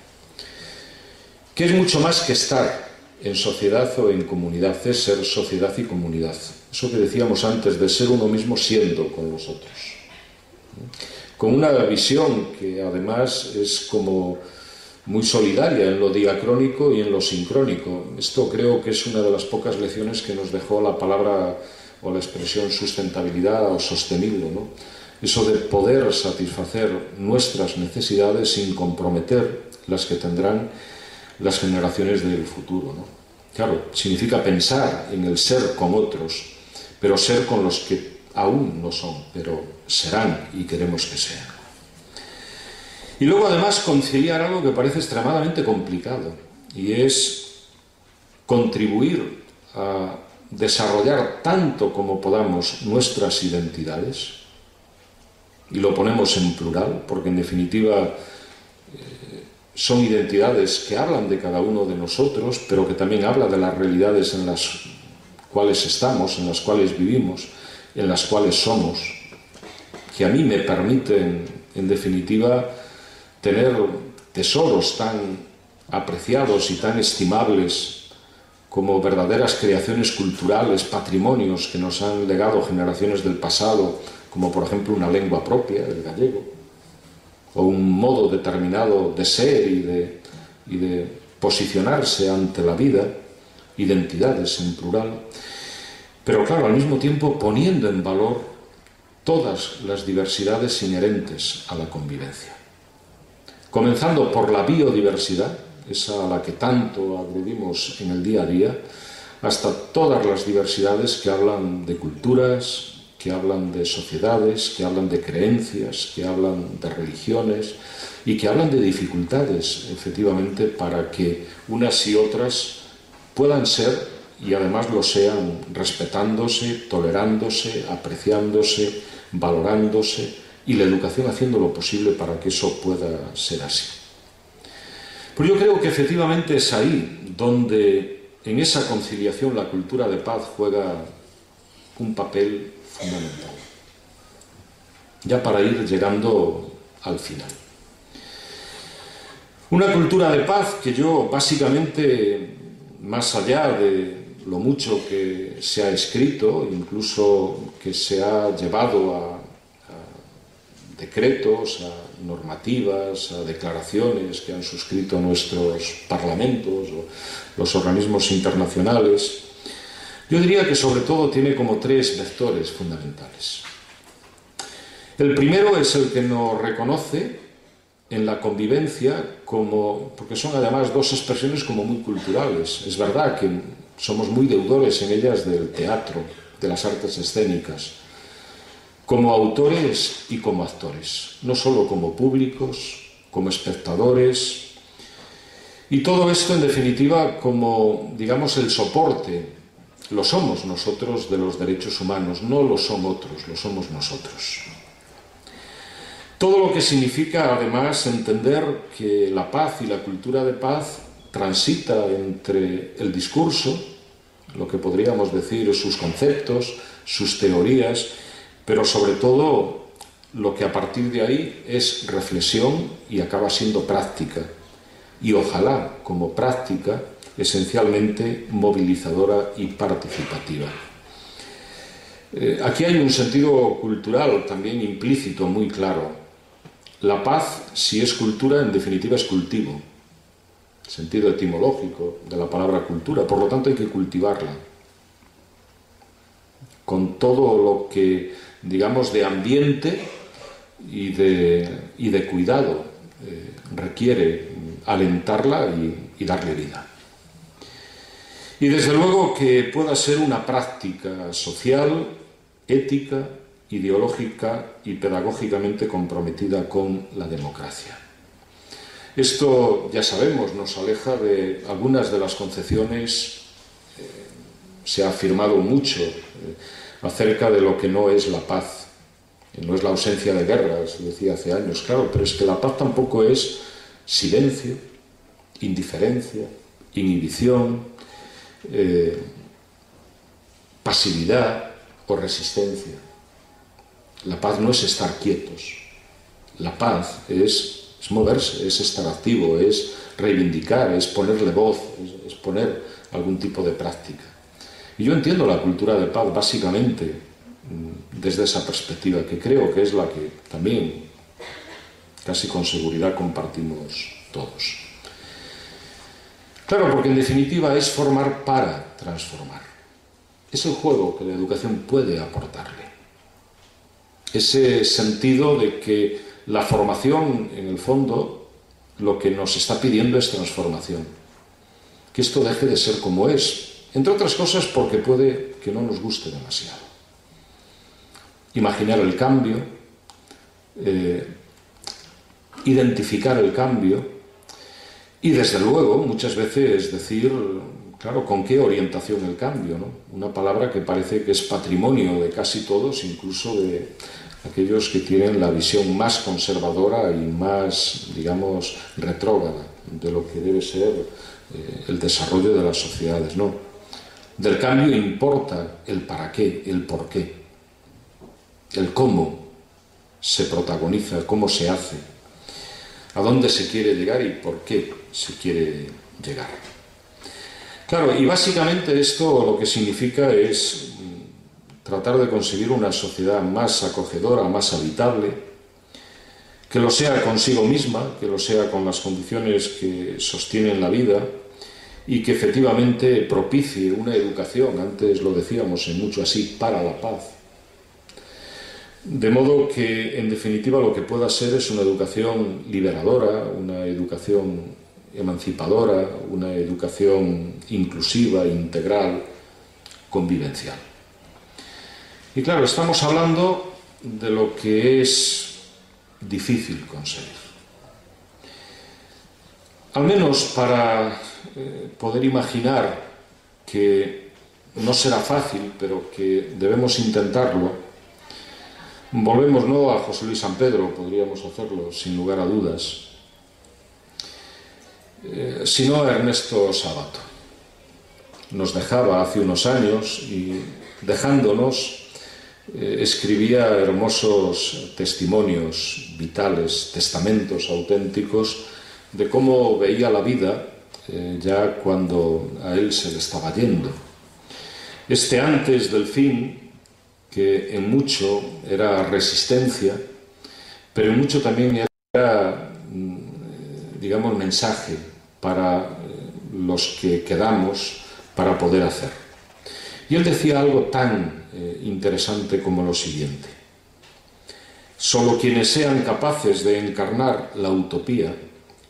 S2: Que es mucho más que estar en sociedad o en comunidad, es ser sociedad y comunidad. Eso que decíamos antes de ser uno mismo siendo con los otros. Con una visión que además es como muy solidaria en lo diacrónico y en lo sincrónico. Esto creo que es una de las pocas lecciones que nos dejó la palabra o la expresión sustentabilidad o sostenible, ¿no? Eso de poder satisfacer nuestras necesidades sin comprometer las que tendrán las generaciones del futuro, ¿no? Claro, significa pensar en el ser con otros, pero ser con los que aún no son, pero serán y queremos que sean. Y luego además conciliar algo que parece extremadamente complicado, y es contribuir a desarrollar tanto como podamos nuestras identidades, y lo ponemos en plural, porque en definitiva son identidades que hablan de cada uno de nosotros, pero que también hablan de las realidades en las cuales estamos, en las cuales vivimos, en las cuales somos, que a mí me permiten, en definitiva, tener tesoros tan apreciados y tan estimables como verdaderas creaciones culturales, patrimonios que nos han legado generaciones del pasado, como por ejemplo una lengua propia, el gallego, o un modo determinado de ser y de posicionarse ante la vida, identidades en plural, pero claro, al mismo tiempo poniendo en valor todas las diversidades inherentes a la convivencia. Comenzando por la biodiversidad, esa a la que tanto agredimos en el día a día, hasta todas las diversidades que hablan de culturas, que hablan de sociedades, que hablan de creencias, que hablan de religiones y que hablan de dificultades, efectivamente, para que unas y otras puedan ser, y además lo sean, respetándose, tolerándose, apreciándose, valorándose, y la educación haciendo lo posible para que eso pueda ser así. Pero yo creo que efectivamente es ahí donde en esa conciliación la cultura de paz juega un papel fundamental. Ya para ir llegando al final. Una cultura de paz que yo básicamente, más allá de lo mucho que se ha escrito, incluso que se ha llevado a decretos, a normativas, a declaraciones que han suscrito nuestros parlamentos o los organismos internacionales, yo diría que sobre todo tiene como tres vectores fundamentales. El primero es el que nos reconoce en la convivencia porque son además dos expresiones como muy culturales. Es verdad que somos muy deudores en ellas del teatro, de las artes escénicas, como autores y como actores, no solo como públicos, como espectadores, y todo esto en definitiva como, digamos, el soporte. Lo somos nosotros de los derechos humanos, no lo son otros, lo somos nosotros. Todo lo que significa además entender que la paz y la cultura de paz transita entre el discurso, lo que podríamos decir sus conceptos, sus teorías, pero sobre todo lo que a partir de ahí es reflexión y acaba siendo práctica. Y ojalá, como práctica, esencialmente movilizadora y participativa. Aquí hay un sentido cultural también implícito, muy claro. La paz, si es cultura, en definitiva es cultivo. Sentido etimológico de la palabra cultura. Por lo tanto, hay que cultivarla. Con todo lo que, digamos, de ambiente y de cuidado requiere alentarla y darle vida. Y desde luego que pueda ser una práctica social, ética, ideológica y pedagógicamente comprometida con la democracia. Esto, ya sabemos, nos aleja de algunas de las concepciones, se ha afirmado mucho acerca de lo que no es la paz. No es la ausencia de guerra, se decía hace años, claro, pero es que la paz tampoco es silencio, indiferencia, inhibición, pasividad o resistencia. La paz no es estar quietos. La paz es moverse, es estar activo, es reivindicar, es ponerle voz, es poner algún tipo de práctica. Y yo entiendo la cultura de paz básicamente desde esa perspectiva, que creo que es la que también casi con seguridad compartimos todos. Claro, porque en definitiva es formar para transformar. Es el juego que la educación puede aportarle. Ese sentido de que la formación, en el fondo, lo que nos está pidiendo es transformación. Que esto deje de ser como es. Entre otras cosas porque puede que no nos guste demasiado. Imaginar el cambio, identificar el cambio y, desde luego, muchas veces decir, claro, con qué orientación el cambio, ¿no? Una palabra que parece que es patrimonio de casi todos, incluso de aquellos que tienen la visión más conservadora y más, digamos, retrógrada de lo que debe ser el desarrollo de las sociedades, ¿no? Del cambio importa el para qué, el por qué, el cómo se protagoniza, cómo se hace, a dónde se quiere llegar y por qué se quiere llegar. Claro, y básicamente esto lo que significa es tratar de conseguir una sociedad más acogedora, más habitable, que lo sea consigo misma, que lo sea con las condiciones que sostienen la vida y que efectivamente propicie una educación, antes lo decíamos en mucho así, para la paz. De modo que, en definitiva, lo que pueda ser es una educación liberadora, una educación emancipadora, una educación inclusiva, integral, convivencial. Y claro, estamos hablando de lo que es difícil conseguir. Al menos para poder imaginar que no será fácil, pero que debemos intentarlo, volvemos no a José Luis San Pedro, podríamos hacerlo sin lugar a dudas, sino a Ernesto Sábato. Nos dejaba hace unos años y, dejándonos, escribía hermosos testimonios vitales, testamentos auténticos de cómo veía la vida ya cuando a él se le estaba yendo. Este antes del fin, que en mucho era resistencia, pero en mucho también era, digamos, mensaje para los que quedamos para poder hacer. Y él decía algo tan interesante como lo siguiente: solo quienes sean capaces de encarnar la utopía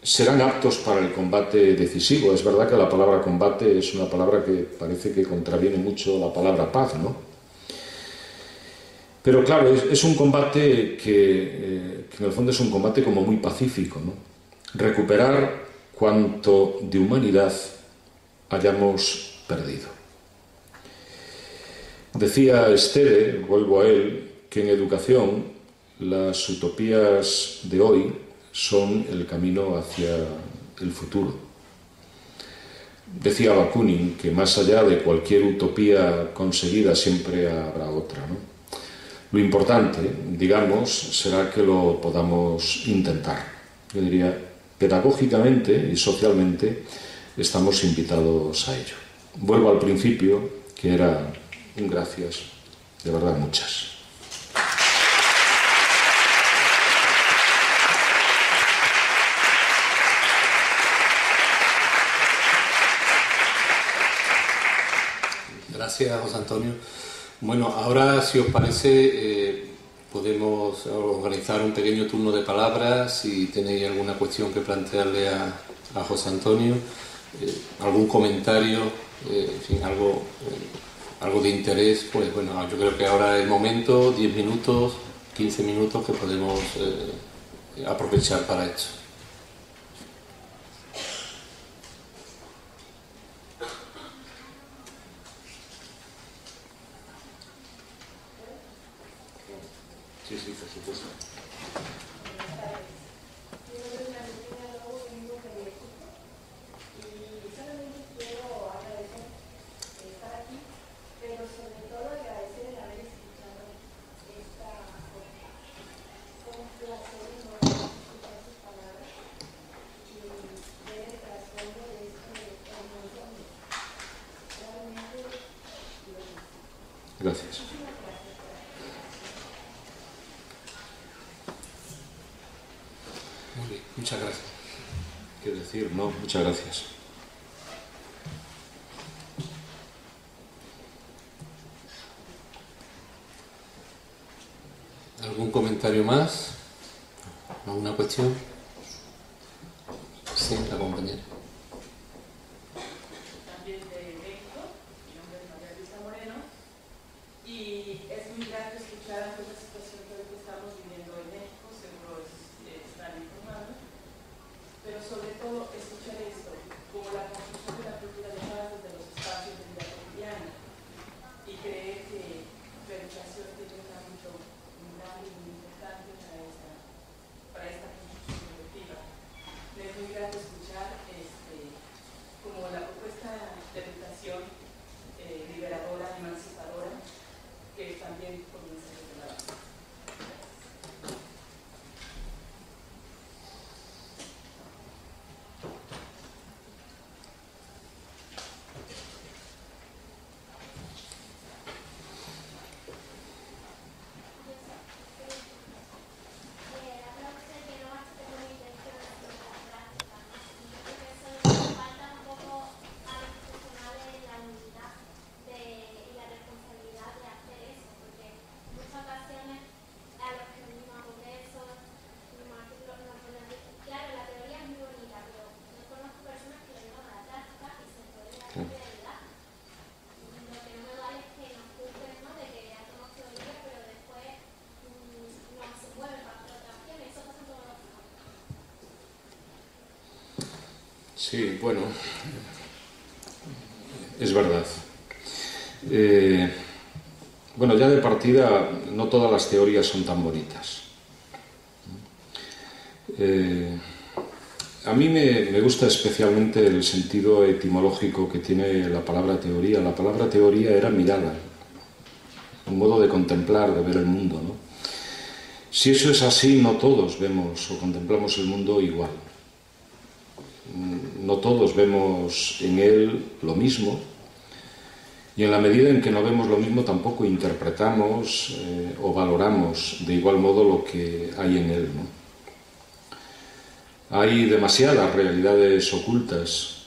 S2: serán aptos para el combate decisivo. Es verdad que la palabra combate es una palabra que parece que contraviene mucho la palabra paz, ¿no? Pero claro, es un combate que en el fondo es un combate como muy pacífico, ¿no? Recuperar cuanto de humanidad hayamos perdido. Decía Esteve, vuelvo a él, que en educación las utopías de hoy son el camino hacia el futuro. Decía Bakunin que más allá de cualquier utopía conseguida siempre habrá otra, ¿no? Lo importante, digamos, será que lo podamos intentar. Yo diría, pedagógicamente y socialmente estamos invitados a ello. Vuelvo al principio, que era un gracias, de verdad muchas.
S1: Gracias, José Antonio. Bueno, ahora, si os parece, podemos organizar un pequeño turno de palabras. Si tenéis alguna cuestión que plantearle a José Antonio, algún comentario, en fin, algo de interés, pues bueno, yo creo que ahora es el momento, 10 minutos, 15 minutos que podemos aprovechar para esto.
S2: Sí, sí, por supuesto. Gracias.
S1: Muy bien, muchas gracias.
S2: ¿Qué decir? No, muchas gracias.
S1: ¿Algún comentario más? ¿Alguna cuestión? Sí, la compañera.
S3: También de México, mi nombre es María Luisa Moreno, y es muy grato escuchar ante la situación que estamos viviendo en México, seguro están informados, pero sobre todo escuchar esto, como la construcción de la cultura de paz desde los espacios de vida cotidiana, y creer que la educación tiene un ámbito muy grande y muy importante para esta construcción colectiva. Me es muy grato escuchar
S2: Sí, bueno, es verdad. Bueno, ya de partida, no todas las teorías son tan bonitas. A mí me gusta especialmente el sentido etimológico que tiene la palabra teoría. La palabra teoría era mirada, un modo de contemplar, de ver el mundo, ¿no? Si eso es así, no todos vemos o contemplamos el mundo igual. No todos vemos en él lo mismo, y en la medida en que no vemos lo mismo tampoco interpretamos o valoramos de igual modo lo que hay en él, ¿no? Hay demasiadas realidades ocultas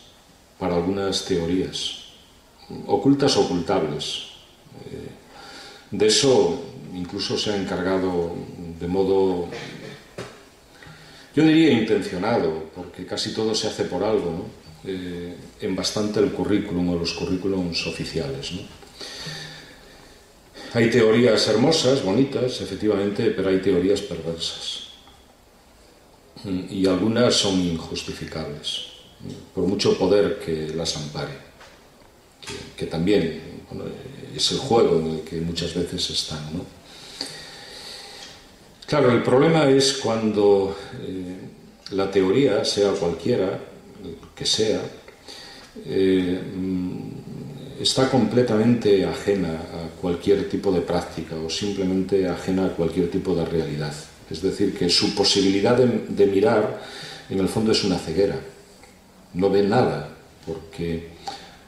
S2: para algunas teorías, ocultas o ocultables. De eso incluso se ha encargado de modo, yo diría intencionado, porque casi todo se hace por algo, ¿no? En bastante el currículum o los currículums oficiales, ¿no? Hay teorías hermosas, bonitas, efectivamente, pero hay teorías perversas. Y algunas son injustificables, por mucho poder que las ampare, que también, bueno, es el juego en el que muchas veces están, ¿no? Claro, el problema es cuando la teoría, sea cualquiera que sea, está completamente ajena a cualquier tipo de práctica o simplemente ajena a cualquier tipo de realidad. Es decir, que su posibilidad de mirar en el fondo es una ceguera. No ve nada, porque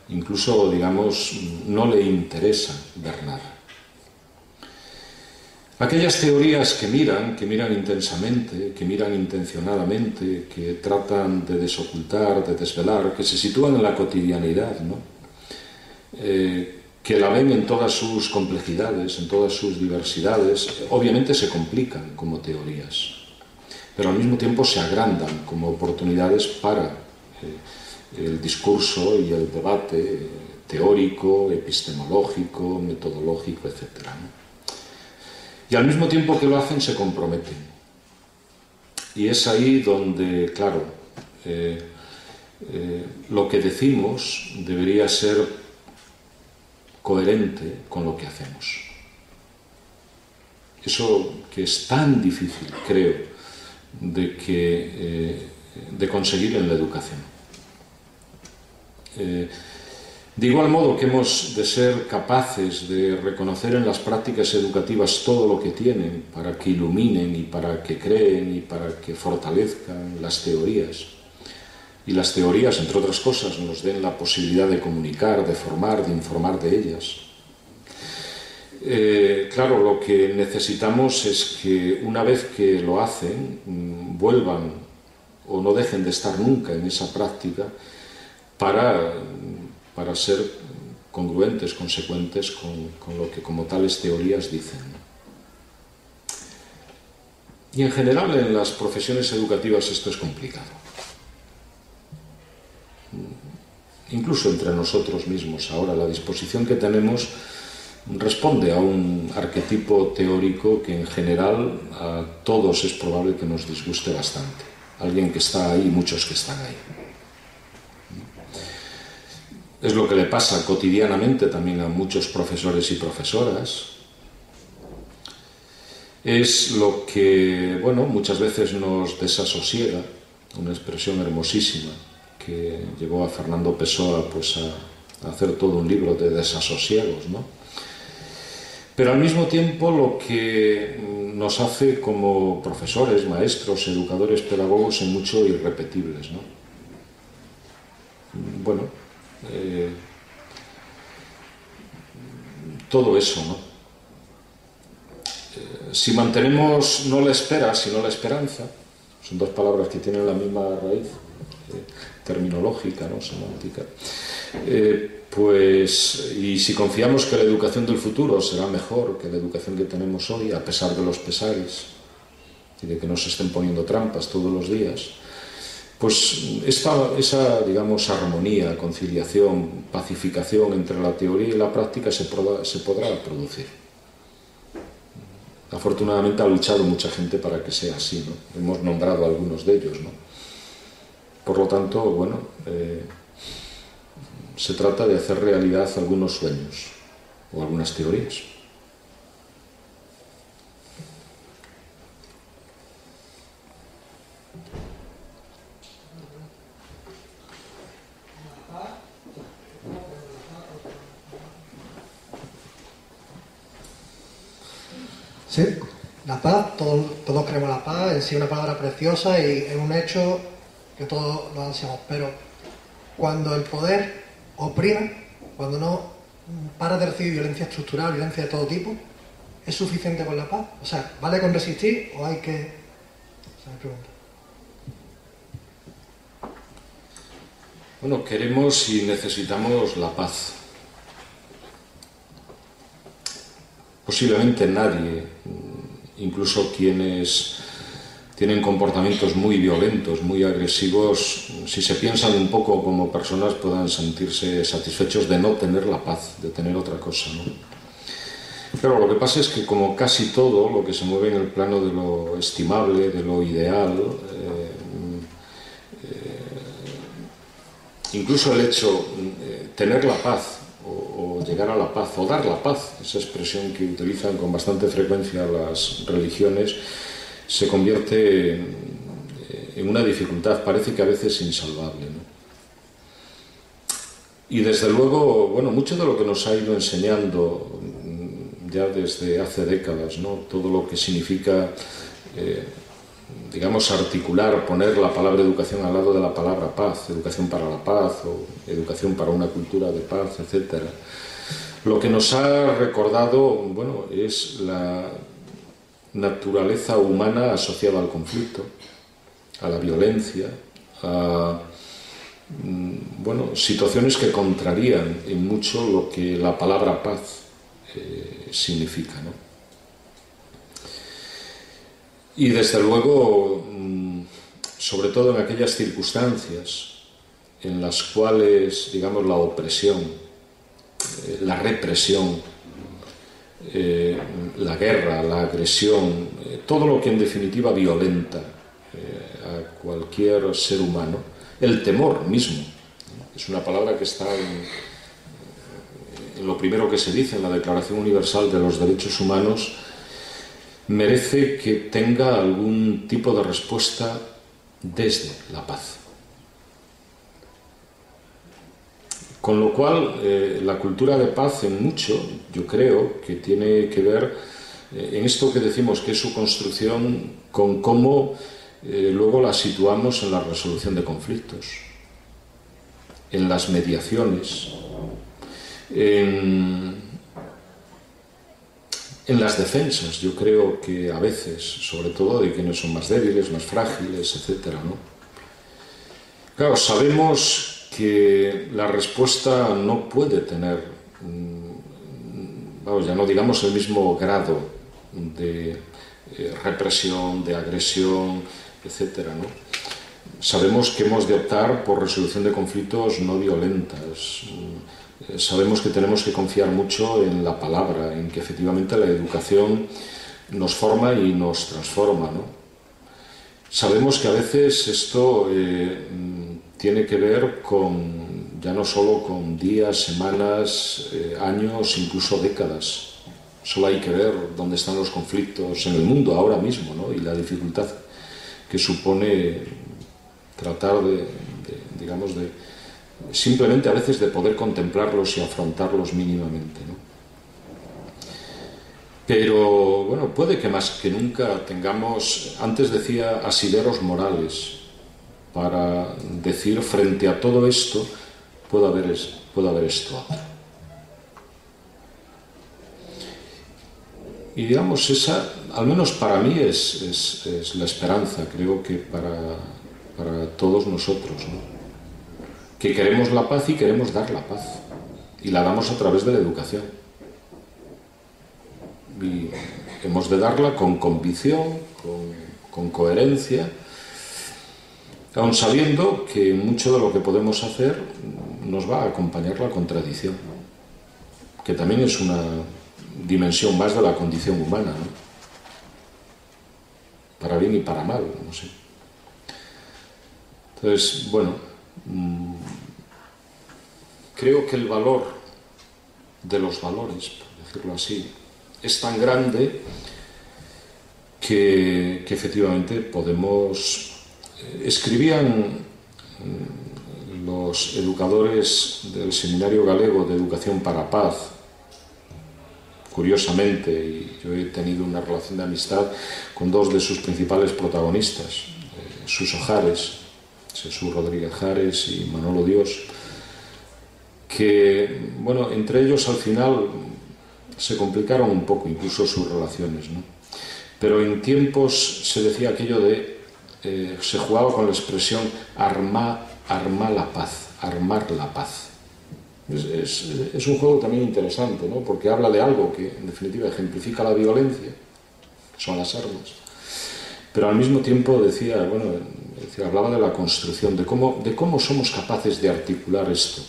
S2: incluso, digamos, no le interesa ver nada. Aquellas teorías que miran intensamente, que miran intencionadamente, que tratan de desocultar, de desvelar, que se sitúan en la cotidianidad, ¿no? Que la ven en todas sus complejidades, en todas sus diversidades, obviamente se complican como teorías, pero al mismo tiempo se agrandan como oportunidades para el discurso y el debate teórico, epistemológico, metodológico, etc., ¿no? Y al mismo tiempo que lo hacen, se comprometen. Y es ahí donde, claro, lo que decimos debería ser coherente con lo que hacemos. Eso que es tan difícil, creo, de conseguir en la educación. De igual modo que hemos de ser capaces de reconocer en las prácticas educativas todo lo que tienen para que iluminen y para que creen y para que fortalezcan las teorías. Y las teorías, entre otras cosas, nos den la posibilidad de comunicar, de formar, de informar de ellas. Claro, lo que necesitamos es que una vez que lo hacen, vuelvan o no dejen de estar nunca en esa práctica para ser congruentes, consecuentes con lo que como tales teorías dicen. Y en general en las profesiones educativas esto es complicado. Incluso entre nosotros mismos ahora la disposición que tenemos responde a un arquetipo teórico que en general a todos es probable que nos disguste bastante. Alguien que está ahí, muchos que están ahí. Es lo que le pasa cotidianamente también a muchos profesores y profesoras. Es lo que, bueno, muchas veces nos desasosiega, una expresión hermosísima que llevó a Fernando Pessoa pues a hacer todo un libro de desasosiegos, ¿no? Pero al mismo tiempo lo que nos hace como profesores, maestros, educadores, pedagogos en mucho irrepetibles, ¿no? Bueno, todo eso, ¿no? Si mantenemos no la espera, sino la esperanza, son dos palabras que tienen la misma raíz terminológica, ¿no? Semántica, pues, y si confiamos que la educación del futuro será mejor que la educación que tenemos hoy, a pesar de los pesares y de que nos estén poniendo trampas todos los días, pues esa, digamos, armonía, conciliación, pacificación entre la teoría y la práctica se podrá producir. Afortunadamente ha luchado mucha gente para que sea así, ¿no? Hemos nombrado a algunos de ellos, ¿no? Por lo tanto, bueno, se trata de hacer realidad algunos sueños o algunas teorías.
S4: Sí, la paz, todos queremos la paz, en sí es una palabra preciosa y es un hecho que todos lo ansiamos, pero cuando el poder oprime, cuando no para de recibir violencia estructural, violencia de todo tipo, ¿es suficiente con la paz? O sea, ¿vale con resistir o hay que...? Esa es mi pregunta.
S2: Bueno, queremos y necesitamos la paz. Posiblemente nadie, incluso quienes tienen comportamientos muy violentos, muy agresivos, si se piensan un poco como personas, puedan sentirse satisfechos de no tener la paz, de tener otra cosa, ¿no? Pero lo que pasa es que, como casi todo lo que se mueve en el plano de lo estimable, de lo ideal, incluso el hecho de tener la paz o llegar a la paz o dar la paz, esa expresión que utilizan con bastante frecuencia las religiones, se convierte en una dificultad, parece que a veces insalvable, ¿no? Y desde luego, bueno, mucho de lo que nos ha ido enseñando ya desde hace décadas, ¿no? Todo lo que significa, digamos, articular, poner la palabra educación al lado de la palabra paz, educación para la paz o educación para una cultura de paz, etc. Lo que nos ha recordado, bueno, es la naturaleza humana asociada al conflicto, a la violencia, a situaciones que contrarían en mucho lo que la palabra paz significa, ¿no? Y desde luego, sobre todo en aquellas circunstancias en las cuales, digamos, la opresión, la represión, la guerra, la agresión, todo lo que en definitiva violenta a cualquier ser humano, el temor mismo, ¿no? Es una palabra que está en lo primero que se dice en la Declaración Universal de los Derechos Humanos, merece que tenga algún tipo de respuesta desde la paz. Con lo cual, la cultura de paz en mucho, yo creo, que tiene que ver en esto que decimos que es su construcción con cómo luego la situamos en la resolución de conflictos, en las mediaciones, en las defensas. Yo creo que a veces, sobre todo de quienes son más débiles, más frágiles, etc., ¿no? Claro, sabemos que la respuesta no puede tener, ya no digamos el mismo grado de represión, de agresión, etc., ¿no? Sabemos que hemos de optar por resolución de conflictos no violentas. Sabemos que tenemos que confiar mucho en la palabra, en que efectivamente la educación nos forma y nos transforma, ¿no? Sabemos que a veces esto tiene que ver con, ya no solo con días, semanas, años, incluso décadas. Solo hay que ver dónde están los conflictos en el mundo ahora mismo, ¿no? Y la dificultad que supone tratar digamos, de simplemente a veces de poder contemplarlos y afrontarlos mínimamente, ¿no? Pero bueno, puede que más que nunca tengamos, antes decía, asideros morales para decir frente a todo esto puede haber esto otro. Y digamos, esa, al menos para mí, es la esperanza, creo que para todos nosotros, ¿no? Que queremos la paz y queremos dar la paz, y la damos a través de la educación. Y hemos de darla con convicción, con coherencia, aun sabiendo que mucho de lo que podemos hacer nos va a acompañar la contradicción, que también es una dimensión más de la condición humana, ¿no? Para bien y para mal, no sé. Entonces, bueno, creo que el valor de los valores, por decirlo así, es tan grande que efectivamente podemos... Escribían los educadores del Seminario Galego de Educación para la Paz, curiosamente, y yo he tenido una relación de amistad con dos de sus principales protagonistas, Suso Jares, Jesús Rodríguez Jares y Manolo Dios, que, bueno, entre ellos al final se complicaron un poco incluso sus relaciones, ¿no? Pero en tiempos se decía aquello de, se jugaba con la expresión armar la paz, armar la paz. Es un juego también interesante, ¿no? Porque habla de algo que en definitiva ejemplifica la violencia, que son las armas, pero al mismo tiempo decía, bueno, hablaba de la construcción, de cómo somos capaces de articular esto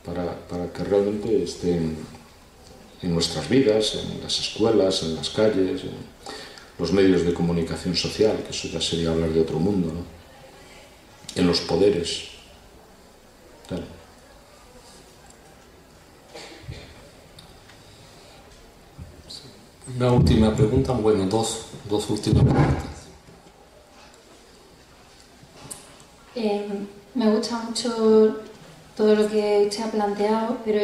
S2: para que realmente esté en nuestras vidas, en las escuelas, en las calles, en los medios de comunicación social, que eso ya sería hablar de otro mundo, ¿no? En los poderes. Claro.
S1: Una última pregunta, bueno, dos últimas preguntas.
S5: Me gusta mucho todo lo que usted ha planteado, pero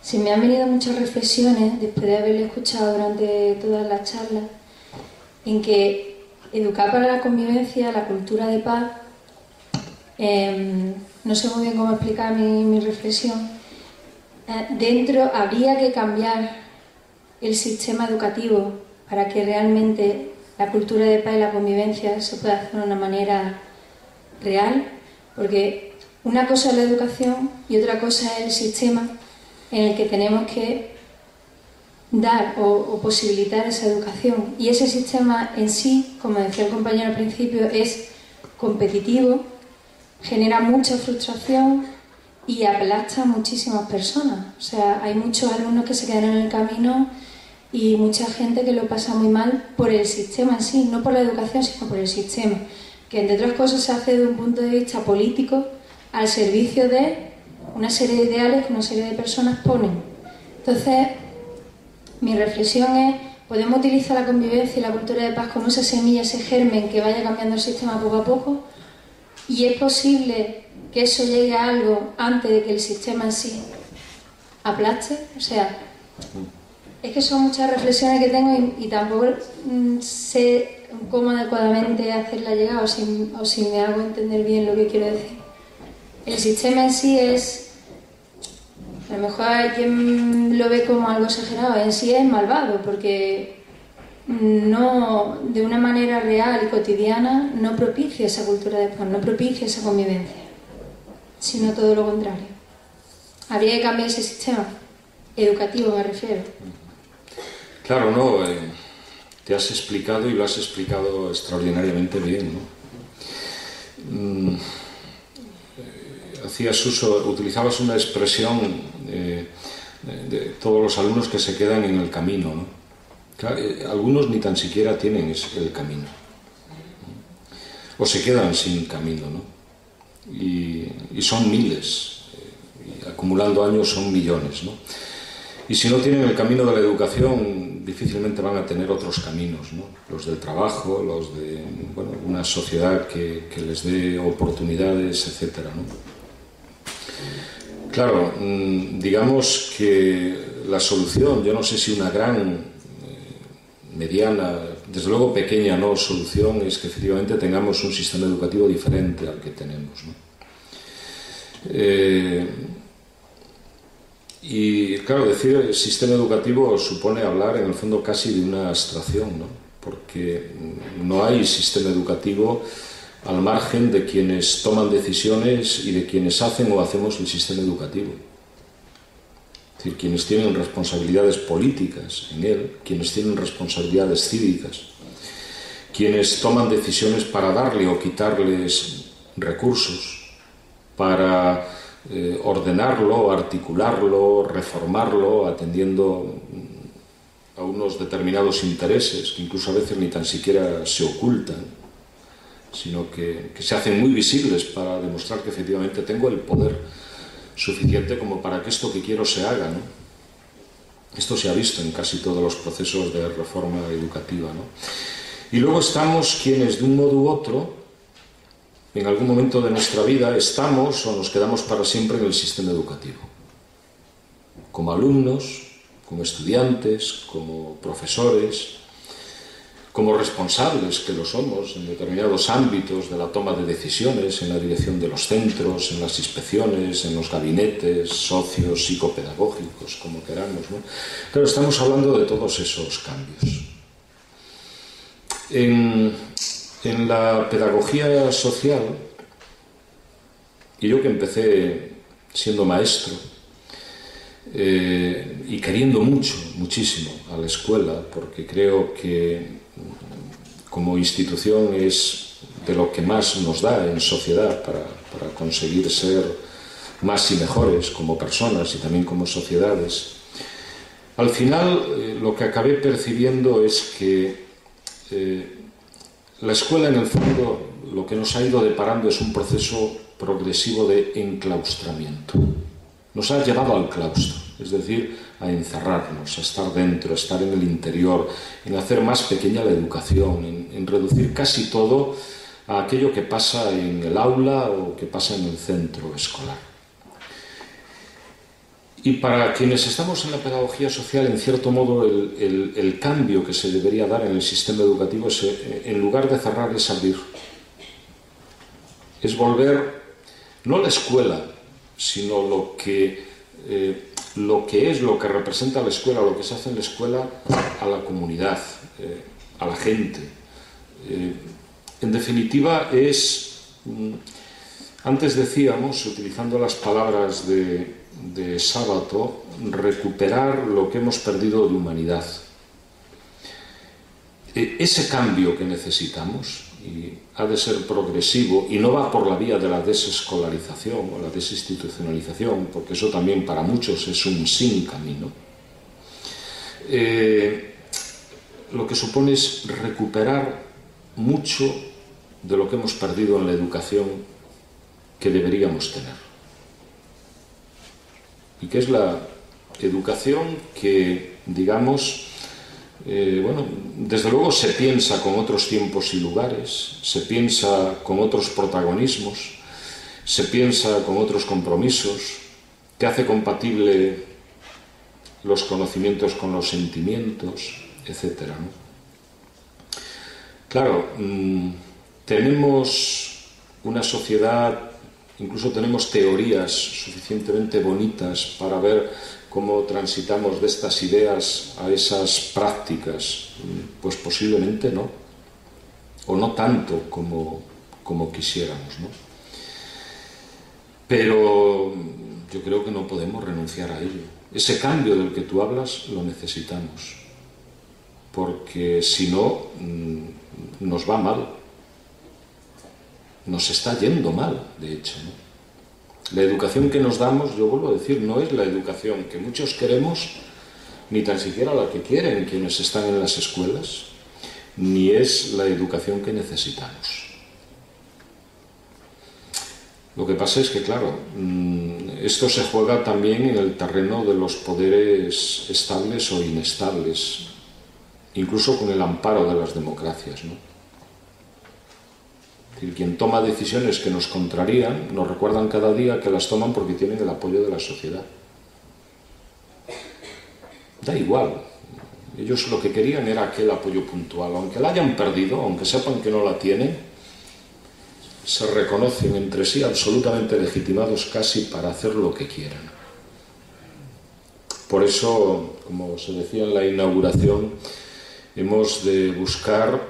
S5: se me han venido muchas reflexiones después de haberle escuchado durante todas las charlas, en que educar para la convivencia, la cultura de paz, no sé muy bien cómo explicar mi reflexión. Dentro habría que cambiar el sistema educativo para que realmente la cultura de paz y la convivencia se pueda hacer de una manera real, porque una cosa es la educación y otra cosa es el sistema en el que tenemos que dar o posibilitar esa educación, y ese sistema en sí, como decía el compañero al principio, es competitivo, genera mucha frustración y aplasta a muchísimas personas. O sea, hay muchos alumnos que se quedan en el camino y mucha gente que lo pasa muy mal por el sistema en sí, no por la educación, sino por el sistema, que entre otras cosas se hace desde un punto de vista político al servicio de una serie de ideales que una serie de personas ponen. Entonces, mi reflexión es, ¿podemos utilizar la convivencia y la cultura de paz como esa semilla, ese germen que vaya cambiando el sistema poco a poco? ¿Y es posible que eso llegue a algo antes de que el sistema en sí aplaste? O sea, es que son muchas reflexiones que tengo y tampoco sé cómo adecuadamente hacerla llegar o si me hago entender bien lo que quiero decir. El sistema en sí es, a lo mejor hay quien lo ve como algo exagerado, en sí es malvado porque no, de una manera real y cotidiana, no propicia esa cultura de paz, no propicia esa convivencia, sino todo lo contrario. Habría que cambiar ese sistema educativo, me refiero.
S2: Claro, no, te has explicado y lo has explicado extraordinariamente bien, ¿no? Hacías uso, utilizabas una expresión de todos los alumnos que se quedan en el camino, ¿no? Claro, algunos ni tan siquiera tienen el camino, ¿no? O se quedan sin camino, ¿no? Y son miles, y acumulando años son millones, ¿no? Y si no tienen el camino de la educación, difícilmente van a tener otros caminos, ¿no? Los del trabajo, los de, bueno, una sociedad que les dé oportunidades, etcétera, ¿no? Claro, digamos que la solución, yo no sé si una gran, mediana, desde luego pequeña, no solución, es que efectivamente tengamos un sistema educativo diferente al que tenemos, ¿no? Y claro, decir sistema educativo supone hablar en el fondo casi de una abstracción, ¿no? Porque no hay sistema educativo al margen de quienes toman decisiones y de quienes hacen o hacemos el sistema educativo. Es decir, quienes tienen responsabilidades políticas en él, quienes tienen responsabilidades cívicas, quienes toman decisiones para darle o quitarles recursos, para ordenarlo, articularlo, reformarlo, atendiendo a unos determinados intereses que incluso a veces ni tan siquiera se ocultan sino que se hacen muy visibles para demostrar que efectivamente tengo el poder suficiente como para que esto que quiero se haga, ¿no? Esto se ha visto en casi todos los procesos de reforma educativa, ¿no? Y luego estamos quienes, de un modo u otro, en algún momento de nuestra vida, estamos o nos quedamos para siempre en el sistema educativo. Como alumnos, como estudiantes, como profesores, como responsables que lo somos en determinados ámbitos de la toma de decisiones, en la dirección de los centros, en las inspecciones, en los gabinetes, socios, psicopedagógicos, como queramos, ¿no? Pero estamos hablando de todos esos cambios. En la pedagogía social, y yo que empecé siendo maestro, y queriendo muchísimo a la escuela, porque creo que como institución es de lo que más nos da en sociedad para conseguir ser más y mejores como personas y también como sociedades. Al final lo que acabé percibiendo es que la escuela, en el fondo, lo que nos ha ido deparando es un proceso progresivo de enclaustramiento. Nos ha llevado al claustro, es decir, a encerrarnos, a estar dentro, a estar en el interior, en hacer más pequeña la educación, en reducir casi todo a aquello que pasa en el aula o que pasa en el centro escolar. Y para quienes estamos en la pedagogía social, en cierto modo, el cambio que se debería dar en el sistema educativo es, en lugar de cerrar, es abrir. Es volver, no la escuela, sino lo que es, lo que representa la escuela, lo que se hace en la escuela, a la comunidad, a la gente. En definitiva, es, antes decíamos, utilizando las palabras de Sábato, recuperar lo que hemos perdido de humanidad. Ese cambio que necesitamos, y ha de ser progresivo, y no va por la vía de la desescolarización o la desinstitucionalización, porque eso también para muchos es un sin camino. Lo que supone es recuperar mucho de lo que hemos perdido en la educación que deberíamos tener. Y que es la educación que, digamos, bueno, desde luego se piensa con otros tiempos y lugares, se piensa con otros protagonismos, se piensa con otros compromisos, que hace compatible los conocimientos con los sentimientos, etc., ¿no? Claro, tenemos una sociedad, incluso tenemos teorías suficientemente bonitas para ver cómo transitamos de estas ideas a esas prácticas. Pues posiblemente no, o no tanto como quisiéramos, ¿no? Pero yo creo que no podemos renunciar a ello. Ese cambio del que tú hablas lo necesitamos, porque si no, nos va mal. Nos está yendo mal, de hecho, ¿no? La educación que nos damos, yo vuelvo a decir, no es la educación que muchos queremos, ni tan siquiera la que quieren quienes están en las escuelas, ni es la educación que necesitamos. Lo que pasa es que, claro, esto se juega también en el terreno de los poderes estables o inestables, incluso con el amparo de las democracias, ¿no? Es decir, quien toma decisiones que nos contrarían, nos recuerdan cada día que las toman porque tienen el apoyo de la sociedad. Da igual. Ellos lo que querían era aquel apoyo puntual. Aunque la hayan perdido, aunque sepan que no la tienen, se reconocen entre sí absolutamente legitimados casi para hacer lo que quieran. Por eso, como se decía en la inauguración, hemos de buscar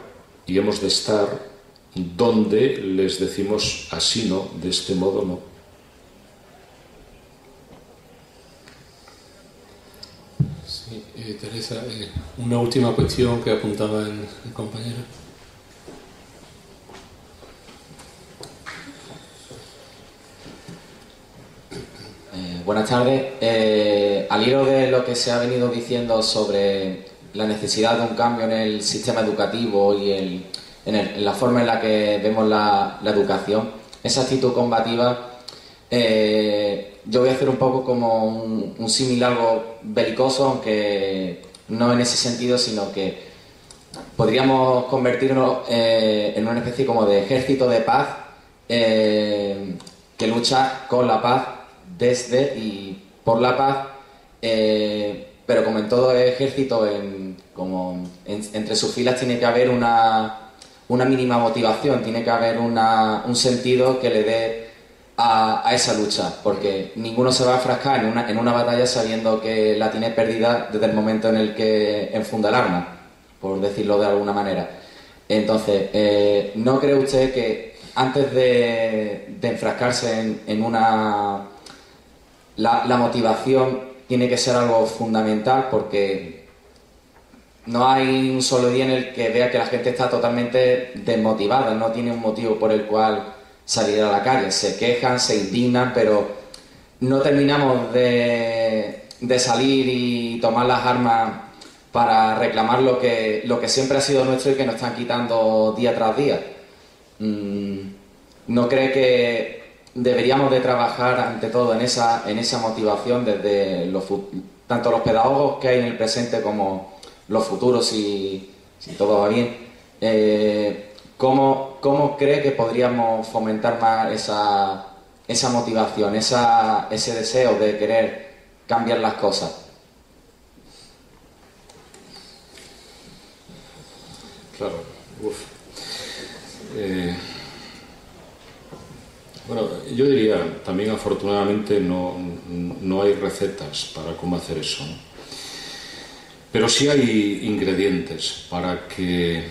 S2: y hemos de estar donde les decimos así no, de este modo no.
S1: Sí, Teresa, una última cuestión que apuntaba el compañero.
S6: Buenas tardes. Al hilo de lo que se ha venido diciendo sobre la necesidad de un cambio en el sistema educativo y en la forma en la que vemos la educación, esa actitud combativa, yo voy a hacer un poco como un símil algo belicoso, aunque no en ese sentido, sino que podríamos convertirnos en una especie como de ejército de paz que lucha con la paz desde y por la paz, pero como en todo ejército, entre sus filas tiene que haber una mínima motivación, tiene que haber un sentido que le dé a esa lucha, porque ninguno se va a enfrascar en una batalla sabiendo que la tiene perdida desde el momento en el que enfunda el arma, por decirlo de alguna manera. Entonces, ¿no cree usted que antes de enfrascarse en una... La motivación tiene que ser algo fundamental, porque no hay un solo día en el que vea que la gente está totalmente desmotivada, no tiene un motivo por el cual salir a la calle, se quejan, se indignan, pero no terminamos de salir y tomar las armas para reclamar lo que siempre ha sido nuestro y que nos están quitando día tras día. ¿No cree que deberíamos de trabajar ante todo en esa motivación desde tanto los pedagogos que hay en el presente como los futuros, si todo va bien? ¿Cómo cree que podríamos fomentar más esa motivación, ese deseo de querer cambiar las cosas?
S2: Claro, bueno, yo diría, también afortunadamente no hay recetas para cómo hacer eso, ¿no? Pero sí hay ingredientes para que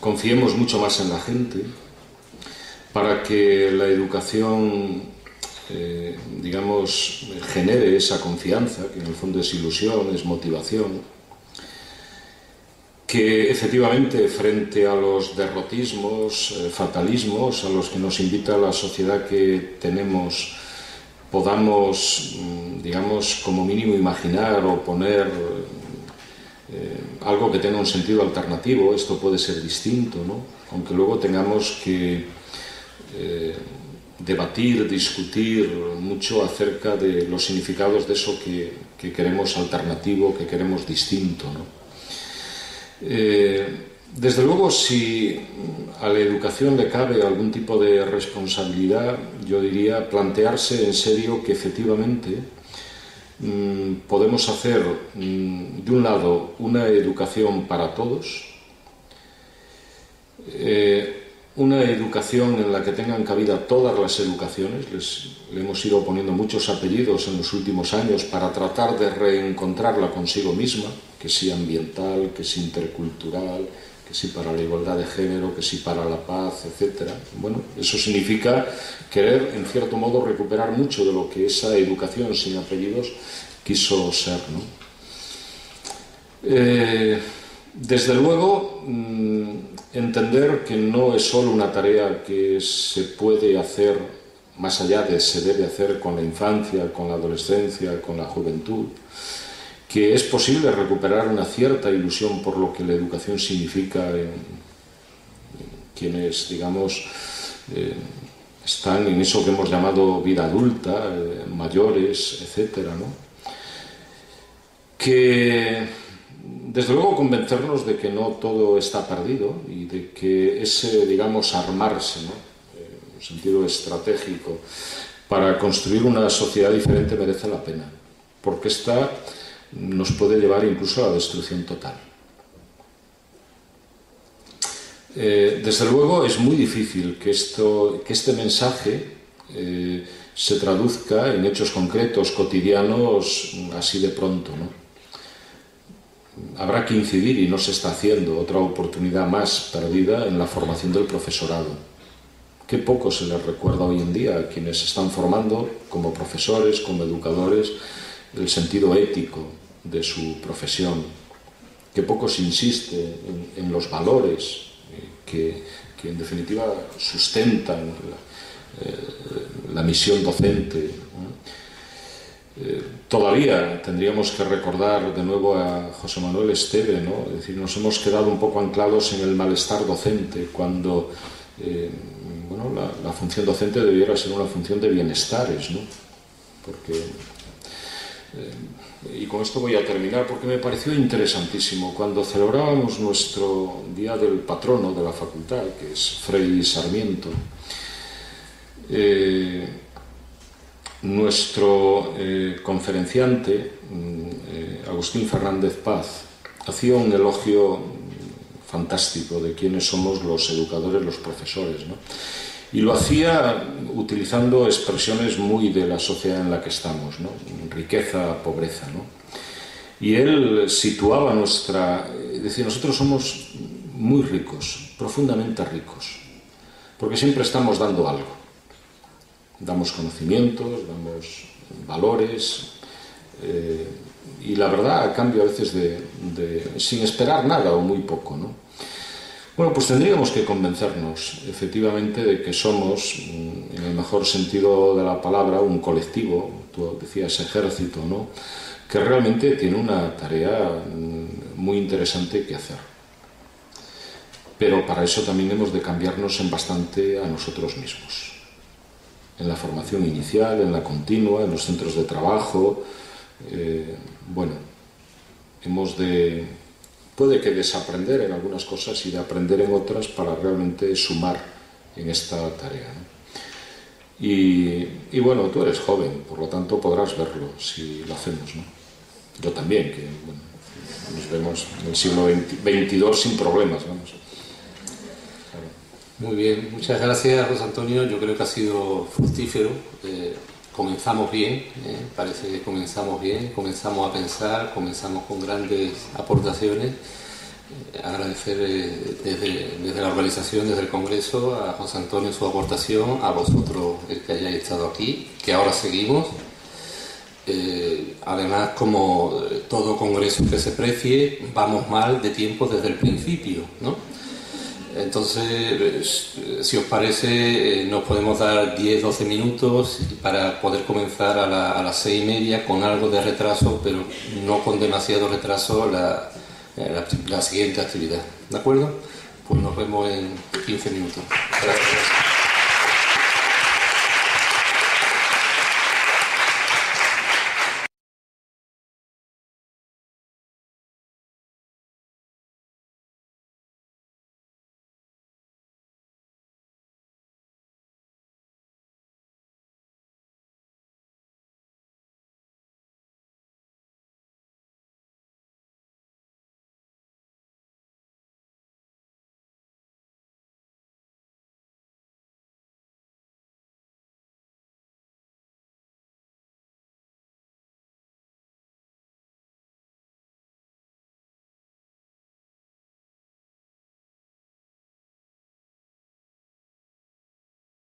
S2: confiemos mucho más en la gente, para que la educación, digamos, genere esa confianza, que en el fondo es ilusión, es motivación, que efectivamente frente a los derrotismos, fatalismos a los que nos invita la sociedad que tenemos, podamos, digamos, como mínimo imaginar o poner algo que tenga un sentido alternativo. Esto puede ser distinto, ¿no? Aunque luego tengamos que debatir, discutir mucho acerca de los significados de eso que queremos alternativo, que queremos distinto, ¿no? Desde luego, si a la educación le cabe algún tipo de responsabilidad, yo diría plantearse en serio que efectivamente podemos hacer, de un lado, una educación para todos, una educación en la que tengan cabida todas las educaciones. Le hemos ido poniendo muchos apellidos en los últimos años para tratar de reencontrarla consigo misma, que sí ambiental, que sí intercultural, que sí para la igualdad de género, que sí para la paz, etc. Bueno, eso significa querer, en cierto modo, recuperar mucho de lo que esa educación sin apellidos quiso ser, ¿no? Desde luego, entender que no es solo una tarea que se puede hacer más allá de se debe hacer con la infancia, con la adolescencia, con la juventud, que es posible recuperar una cierta ilusión por lo que la educación significa en quienes, digamos, están en eso que hemos llamado vida adulta, mayores, etcétera, ¿no? Que desde luego convencernos de que no todo está perdido y de que ese, digamos, armarse, ¿no?, en un sentido estratégico para construir una sociedad diferente merece la pena, porque esta nos puede llevar incluso a la destrucción total. Desde luego es muy difícil que este mensaje se traduzca en hechos concretos, cotidianos, así de pronto, ¿no? Habrá que incidir, y no se está haciendo, otra oportunidad más perdida en la formación del profesorado. Qué poco se les recuerda hoy en día a quienes se están formando como profesores, como educadores, el sentido ético de su profesión. Qué poco se insiste en los valores que en definitiva sustentan la misión docente, ¿no? Todavía tendríamos que recordar de nuevo a José Manuel Esteve, ¿no? Es decir, nos hemos quedado un poco anclados en el malestar docente, cuando bueno, la función docente debiera ser una función de bienestares, ¿no? Porque, y con esto voy a terminar, porque me pareció interesantísimo. Cuando celebrábamos nuestro día del patrono de la facultad, que es Fray Sarmiento, nuestro conferenciante, Agustín Fernández Paz, hacía un elogio fantástico de quiénes somos los educadores, los profesores, ¿no? Y lo hacía utilizando expresiones muy de la sociedad en la que estamos, ¿no? Riqueza, pobreza, ¿no? Y él situaba es decir, nosotros somos muy ricos, profundamente ricos, porque siempre estamos dando algo. Damos conocimientos, damos valores, y la verdad a cambio a veces sin esperar nada o muy poco, ¿no? Bueno, pues tendríamos que convencernos efectivamente de que somos, en el mejor sentido de la palabra, un colectivo, tú decías ejército, ¿no? Que realmente tiene una tarea muy interesante que hacer. Pero para eso también hemos de cambiarnos en bastante a nosotros mismos. En la formación inicial, en la continua, en los centros de trabajo. Bueno, puede que desaprender en algunas cosas y de aprender en otras para realmente sumar en esta tarea, ¿no? Y bueno, tú eres joven, por lo tanto podrás verlo si lo hacemos, ¿no? Yo también, que bueno, nos vemos en el siglo XXII sin problemas, vamos.
S1: Muy bien, muchas gracias, José Antonio. Yo creo que ha sido fructífero. Comenzamos bien, parece que comenzamos bien, comenzamos a pensar, comenzamos con grandes aportaciones. Agradecer desde la organización, desde el Congreso, a José Antonio su aportación, a vosotros el que hayáis estado aquí, que ahora seguimos. Además, como todo congreso que se precie, vamos mal de tiempo desde el principio, ¿no? Entonces, si os parece, nos podemos dar 10-12 minutos para poder comenzar a las 6:30 con algo de retraso, pero no con demasiado retraso, la siguiente actividad. ¿De acuerdo? Pues nos vemos en 15 minutos. Gracias.